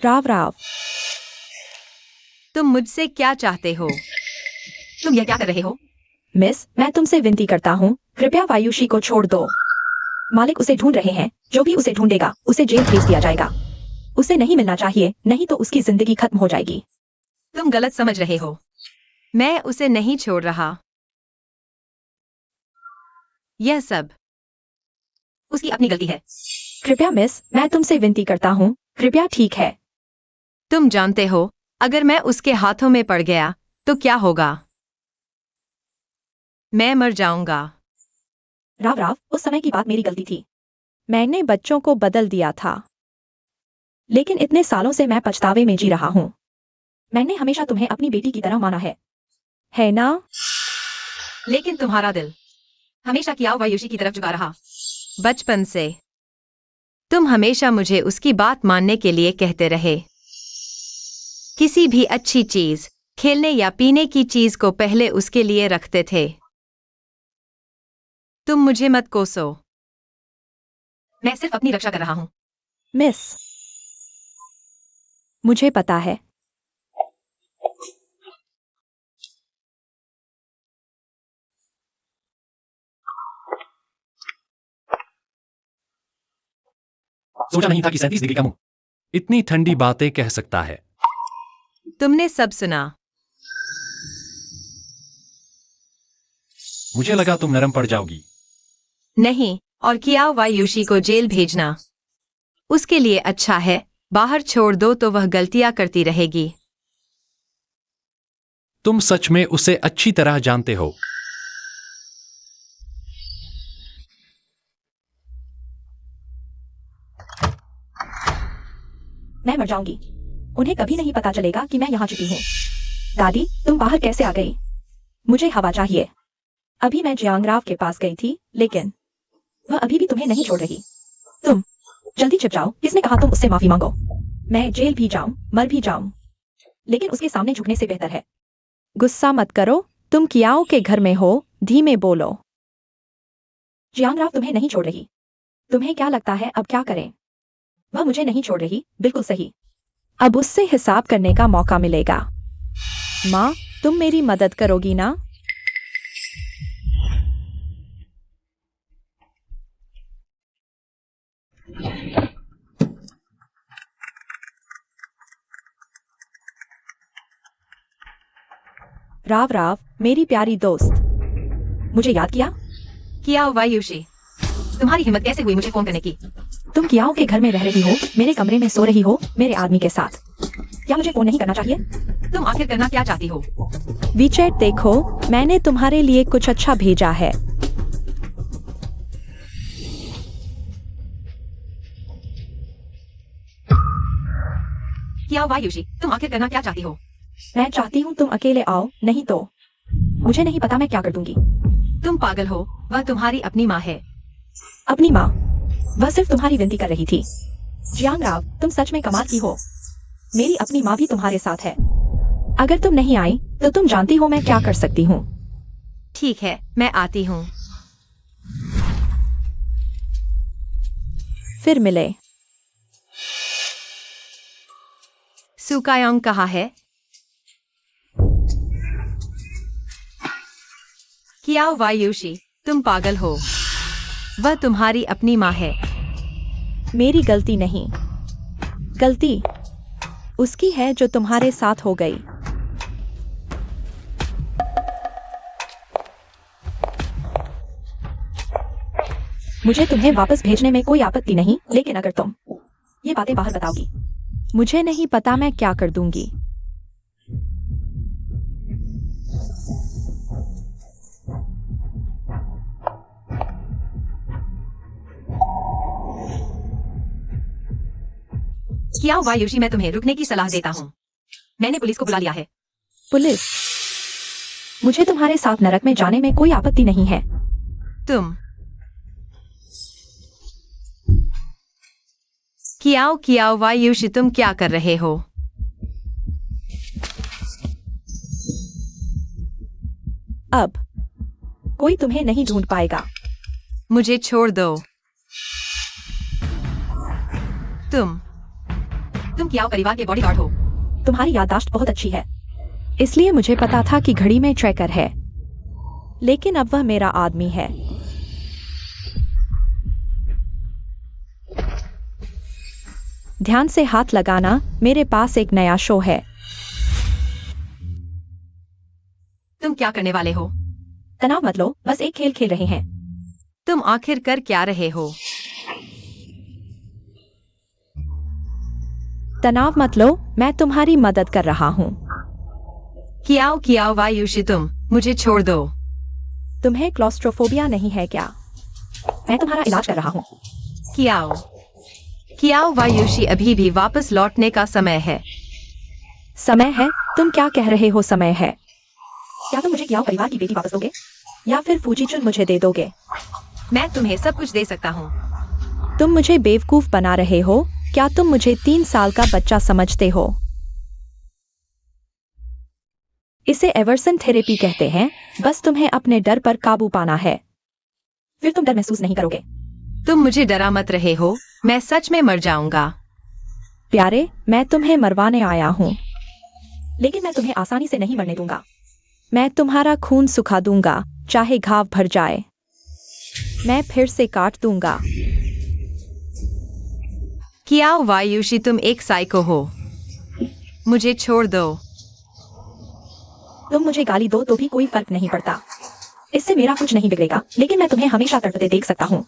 राव राव, तुम मुझसे क्या चाहते हो? तुम यह क्या कर रहे हो? मिस, मैं तुमसे विनती करता हूँ, कृपया वायुशी को छोड़ दो। मालिक उसे ढूंढ रहे हैं, जो भी उसे ढूंढेगा उसे जेल भेज दिया जाएगा। उसे नहीं मिलना चाहिए, नहीं तो उसकी जिंदगी खत्म हो जाएगी। तुम गलत समझ रहे हो। मैं उसे नहीं छोड़ रहा। यह सब उसकी अपनी गलती है। कृपया मिस, मैं तुमसे विनती करता हूँ, कृपया, ठीक है। तुम जानते हो, अगर मैं उसके हाथों में पड़ गया तो क्या होगा? मैं मर जाऊंगा। राव, उस समय की बात मेरी गलती थी। मैंने बच्चों को बदल दिया था। लेकिन इतने सालों से मैं पछतावे में जी रहा हूँ। मैंने हमेशा तुम्हें अपनी बेटी की तरह माना है ना? लेकिन तुम्हारा दिल हमेशा कियाओ वायुषी की तरफ झुका रहा। बचपन से तुम हमेशा मुझे उसकी बात मानने के लिए कहते रहे। किसी भी अच्छी चीज, खेलने या पीने की चीज को पहले उसके लिए रखते थे। तुम मुझे मत कोसो। मैं सिर्फ अपनी रक्षा कर रहा हूँ। मिस, मुझे पता है। सोचा नहीं था कि 37 डिग्री का मुंह इतनी ठंडी बातें कह सकता है। तुमने सब सुना। मुझे लगा तुम नरम पड़ जाओगी। नहीं, और कियाओ वायुषी को जेल भेजना उसके लिए अच्छा है। बाहर छोड़ दो तो वह गलतियां करती रहेगी। तुम सच में उसे अच्छी तरह जानते हो। मैं मर जाऊंगी। उन्हें कभी नहीं पता चलेगा कि मैं यहाँ छिपी हूँ। दादी, तुम बाहर कैसे आ गई? मुझे हवा चाहिए। अभी मैं जियांगराव के पास गई थी, लेकिन वह अभी भी तुम्हें नहीं छोड़ रही। तुम जल्दी छिप जाओ। किसने कहा तुम उससे माफी मांगो? मैं जेल भी जाऊं, मर भी जाऊं, लेकिन उसके सामने झुकने से बेहतर है। गुस्सा मत करो, तुम कियाओ के घर में हो, धीमे बोलो। जियांगराव तुम्हें नहीं छोड़ रही। तुम्हें क्या लगता है अब क्या करें? वह मुझे नहीं छोड़ रही, बिल्कुल सही। अब उससे हिसाब करने का मौका मिलेगा। माँ, तुम मेरी मदद करोगी ना? राव, मेरी प्यारी दोस्त। मुझे याद किया? कियाओ वायुषी, तुम्हारी हिम्मत कैसे हुई मुझे फोन करने की? तुम कियाओ के घर में रह रही हो, मेरे कमरे में सो रही हो, मेरे आदमी के साथ। क्या मुझे फोन नहीं करना चाहिए? तुम आखिर करना क्या चाहती हो? वीचैट देखो, मैंने तुम्हारे लिए कुछ अच्छा भेजा है। कियाओ वायुषी, तुम आखिर करना क्या चाहती हो? मैं चाहती हूँ तुम अकेले आओ, नहीं तो मुझे नहीं पता मैं क्या कर दूंगी। तुम पागल हो, वह तुम्हारी अपनी माँ है। अपनी माँ? वह सिर्फ तुम्हारी विनती कर रही थी। जियांगराव, तुम सच में कमाल की हो। मेरी अपनी माँ भी तुम्हारे साथ है। अगर तुम नहीं आई तो तुम जानती हो मैं क्या कर सकती हूँ। ठीक है, मैं आती हूँ। फिर मिले। सुकायोंग कहाँ है? कियाओ वायुषी, तुम पागल हो। वह तुम्हारी अपनी माँ है। मेरी गलती नहीं, गलती उसकी है जो तुम्हारे साथ हो गई। मुझे तुम्हें वापस भेजने में कोई आपत्ति नहीं, लेकिन अगर तुम ये बातें बाहर बताओगी। मुझे नहीं पता मैं क्या कर दूंगी। कियाओ वायुषी, मैं तुम्हें रुकने की सलाह देता हूँ। मैंने पुलिस को बुला लिया है। पुलिस? मुझे तुम्हारे साथ नरक में जाने में कोई आपत्ति नहीं है। तुम कियाओ वायुषी, तुम क्या कर रहे हो? अब कोई तुम्हें नहीं ढूंढ पाएगा। मुझे छोड़ दो। तुम कियाओ परिवार के बॉडीगार्ड हो। तुम्हारी याददाश्त बहुत अच्छी है। इसलिए मुझे पता था कि घड़ी में ट्रैकर है, लेकिन अब वह मेरा आदमी है। ध्यान से हाथ लगाना, मेरे पास एक नया शो है। तुम क्या करने वाले हो? तनाव मत लो, बस एक खेल खेल रहे हैं। तुम आखिर कर क्या रहे हो? तनाव मत लो, मैं तुम्हारी मदद कर रहा हूँ। कियाओ वायुषी, तुम मुझे छोड़ दो। तुम्हें क्लॉस्ट्रोफोबिया नहीं है क्या? मैं तुम्हारा इलाज कर रहा हूँ। कियाओ वायुषी, अभी भी वापस लौटने का समय है। समय है? तुम क्या कह रहे हो समय है? क्या तुम मुझे कियाओ परिवार की बेटी वापस दोगे, या फिर फूजीचुन मुझे दे दोगे? मैं तुम्हें सब कुछ दे सकता हूँ। तुम मुझे बेवकूफ बना रहे हो? क्या तुम मुझे 3 साल का बच्चा समझते हो? इसे एवर्सन थेरेपी कहते हैं। बस तुम्हें अपने डर पर काबू पाना है। फिर तुम डर महसूस नहीं करोगे। तुम मुझे डरा मत रहे हो, मैं सच में मर जाऊंगा। प्यारे, मैं तुम्हें मरवाने आया हूँ। लेकिन मैं तुम्हें आसानी से नहीं मरने दूंगा। मैं तुम्हारा खून सुखा दूंगा, चाहे घाव भर जाए। मैं फिर से काट दूंगा। कियाओ वायुषी, तुम एक साइको हो। मुझे छोड़ दो। तुम मुझे गाली दो तो भी कोई फर्क नहीं पड़ता। इससे मेरा कुछ नहीं बिगड़ेगा, लेकिन मैं तुम्हें हमेशा तड़पते देख सकता हूँ।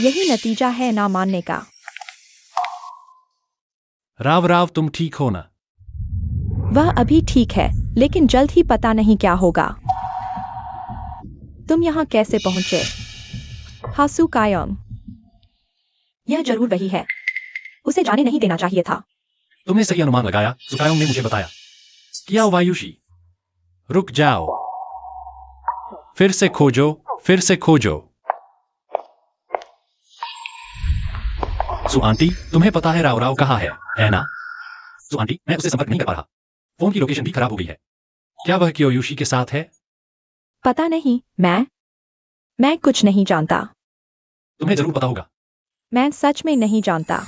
यही नतीजा है ना मानने का। राव तुम ठीक हो ना? वह अभी ठीक है, लेकिन जल्द ही पता नहीं क्या होगा। तुम यहाँ कैसे पहुंचे? हासु कायम। यह जरूर वही है। उसे जाने नहीं देना चाहिए था। तुमने सही अनुमान लगाया, सुकायोंग ने मुझे बताया। कियाओ वायुषी, रुक जाओ। फिर से खोजो। सु आंटी, तुम्हें पता है राव कहाँ है ना? सु आंटी, मैं उसे संपर्क नहीं कर पा रहा। फोन की लोकेशन भी खराब हो गई है। क्या वह कियोयुशी के साथ है? पता नहीं, मैं कुछ नहीं जानता। तुम्हें जरूर पता होगा। मैं सच में नहीं जानता।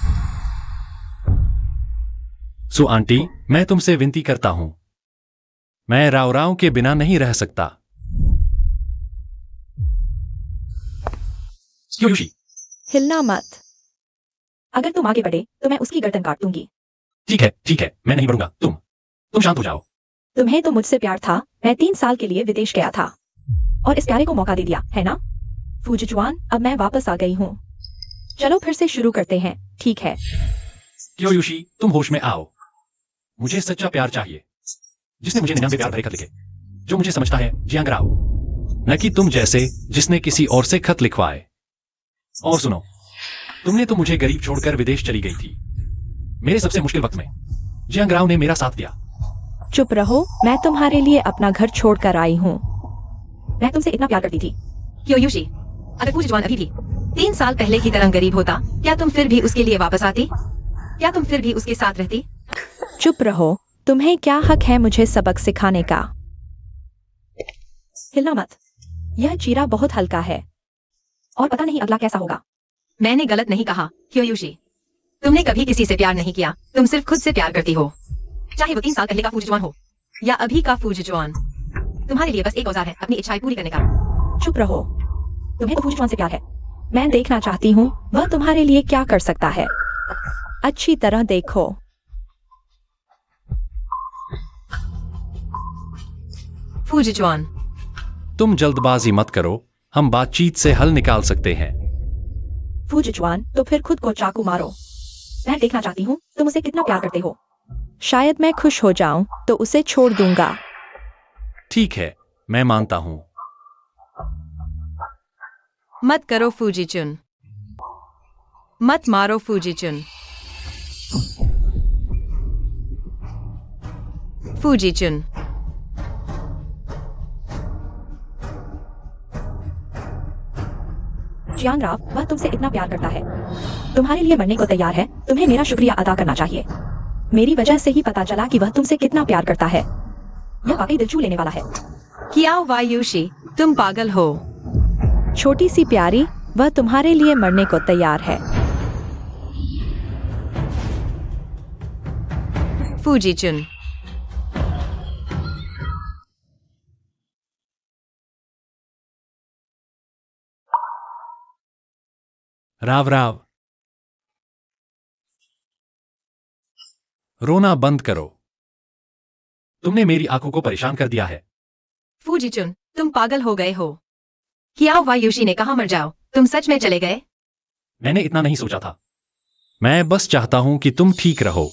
सु आंटी, मैं तुमसे विनती करता हूं। मैं राव के बिना नहीं रह सकता। कियोयुशी, हिलना मत। अगर तुम आगे बढ़े तो मैं उसकी गर्दन काट दूंगी। ठीक है, मैं नहीं बढ़ूंगा। तुम शांत हो जाओ। तुम्हें तो मुझसे प्यार था। मैं 3 साल के लिए विदेश गया था और इस प्यारे को मौका दे दिया, है ना? फूजीचुआन, अब मैं वापस आ गई हूँ। चलो फिर से शुरू करते हैं, ठीक है? कियोयुशी, तुम होश में आओ। मुझे सच्चा प्यार चाहिए, जिसने मुझे 99 प्यार भरे खत लिखे, जो मुझे समझता है जियांग राव, न कि तुम जैसे जिसने किसी और से खत लिखवाए। और सुनो, तुमने तो मुझे गरीब छोड़कर विदेश चली गई थी। मेरे सबसे मुश्किल वक्त में जियांग राव ने मेरा साथ दिया। चुप रहो, मैं तुम्हारे लिए अपना घर छोड़कर आई हूँ। मैं तुमसे इतना प्यार करती थी। कियोयुशी, अगर फूजीचुआन अभी भी 3 साल पहले की तरह गरीब होता, क्या तुम फिर भी उसके लिए वापस आती? क्या तुम फिर भी उसके साथ रहती? चुप रहो, तुम्हें क्या हक है मुझे सबक सिखाने का? हिलना मत। यह चीरा बहुत हल्का है और पता नहीं अगला कैसा होगा। मैंने गलत नहीं कहा, कियोयुशी। तुमने कभी किसी से प्यार नहीं किया, तुम सिर्फ खुद से प्यार करती हो। चाहे वो 3 साल पहले का फूजीचुआन हो या अभी का फूजीचुआन, तुम्हारे लिए बस एक औजार है अपनी इच्छाएं पूरी करने का। चुप रहो। तुम्हें तो फूजीचुआन से प्यार है। मैं देखना चाहती हूँ वह तुम्हारे लिए क्या कर सकता है। अच्छी तरह देखो। फूजीचुआन, तुम जल्दबाजी मत करो, हम बातचीत से हल निकाल सकते हैं। फूजीचुआन, तो फिर खुद को चाकू मारो। मैं देखना चाहती हूँ तुम उसे कितना प्यार करते हो। शायद मैं खुश हो जाऊं तो उसे छोड़ दूंगा। ठीक है, मैं मानता हूं। मत करो फूजीचुन। मत मारो फूजीचुन। फूजीचुन, जियांग राव, वह तुमसे इतना प्यार करता है, तुम्हारे लिए मरने को तैयार है। तुम्हें मेरा शुक्रिया अदा करना चाहिए। मेरी वजह से ही पता चला कि वह तुमसे कितना प्यार करता है। यह वाकई दिल छू लेने वाला है। कियाओ वायुषी, तुम पागल हो। छोटी सी प्यारी, वह तुम्हारे लिए मरने को तैयार है। फूजीचुन, राव रोना बंद करो। तुमने मेरी आंखों को परेशान कर दिया है। फूजीचुन, तुम पागल हो गए हो। क्या वायुषी ने कहा मर जाओ, तुम सच में चले गए? मैंने इतना नहीं सोचा था। मैं बस चाहता हूं कि तुम ठीक रहो।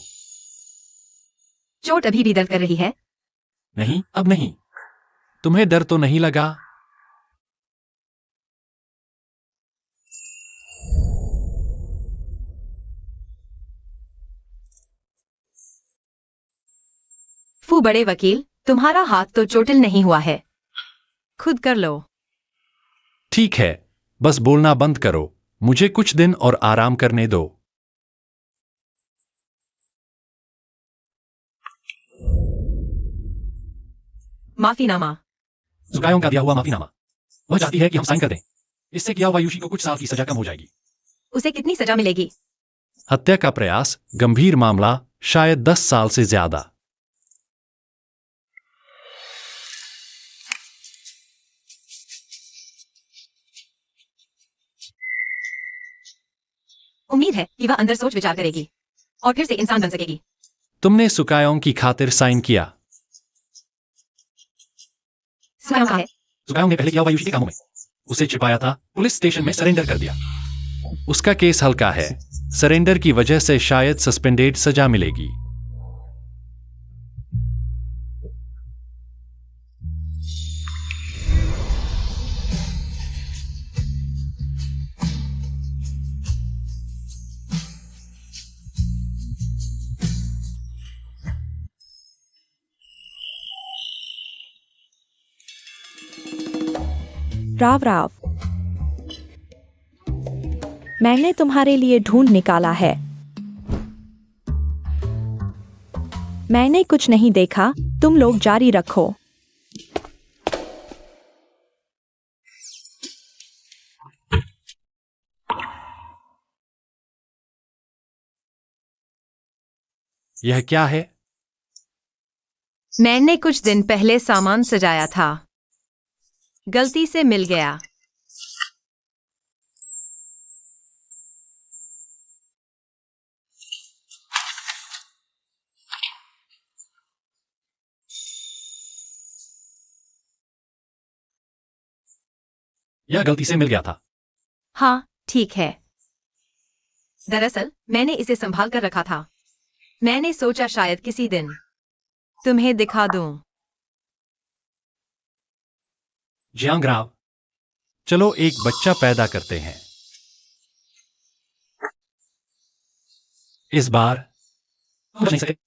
चोट अभी भी दर्द कर रही है? नहीं, अब नहीं। तुम्हें डर तो नहीं लगा? फू बड़े वकील, तुम्हारा हाथ तो चोटिल नहीं हुआ है। खुद कर लो। ठीक है, बस बोलना बंद करो। मुझे कुछ दिन और आराम करने दो। माफीनामा। जुकायों का दिया हुआ माफीनामा। वह चाहती है कि हम साइन कर दें। इससे किया वायुषी को कुछ साल की सजा कम हो जाएगी। उसे कितनी सजा मिलेगी? हत्या का प्रयास, गंभीर मामला, शायद 10 साल से ज्यादा। उम्मीद है कि वह अंदर सोच विचार करेगी और फिर से इंसान बन सकेगी। तुमने सुकायों की खातिर साइन किया। स्वयं का है। सुकायों ने पहले किया वायुषी के कामों में। उसे छिपाया था, पुलिस स्टेशन में सरेंडर कर दिया। उसका केस हल्का है। सरेंडर की वजह से शायद सस्पेंडेड सजा मिलेगी। राव राव, मैंने तुम्हारे लिए ढूंढ निकाला है। मैंने कुछ नहीं देखा, तुम लोग जारी रखो। यह क्या है? मैंने कुछ दिन पहले सामान सजाया था, गलती से मिल गया। यह गलती से मिल गया था। हाँ, ठीक है। दरअसल मैंने इसे संभाल कर रखा था। मैंने सोचा शायद किसी दिन तुम्हें दिखा दूं। जियांगराव, चलो एक बच्चा पैदा करते हैं। इस बार हो नहीं सके।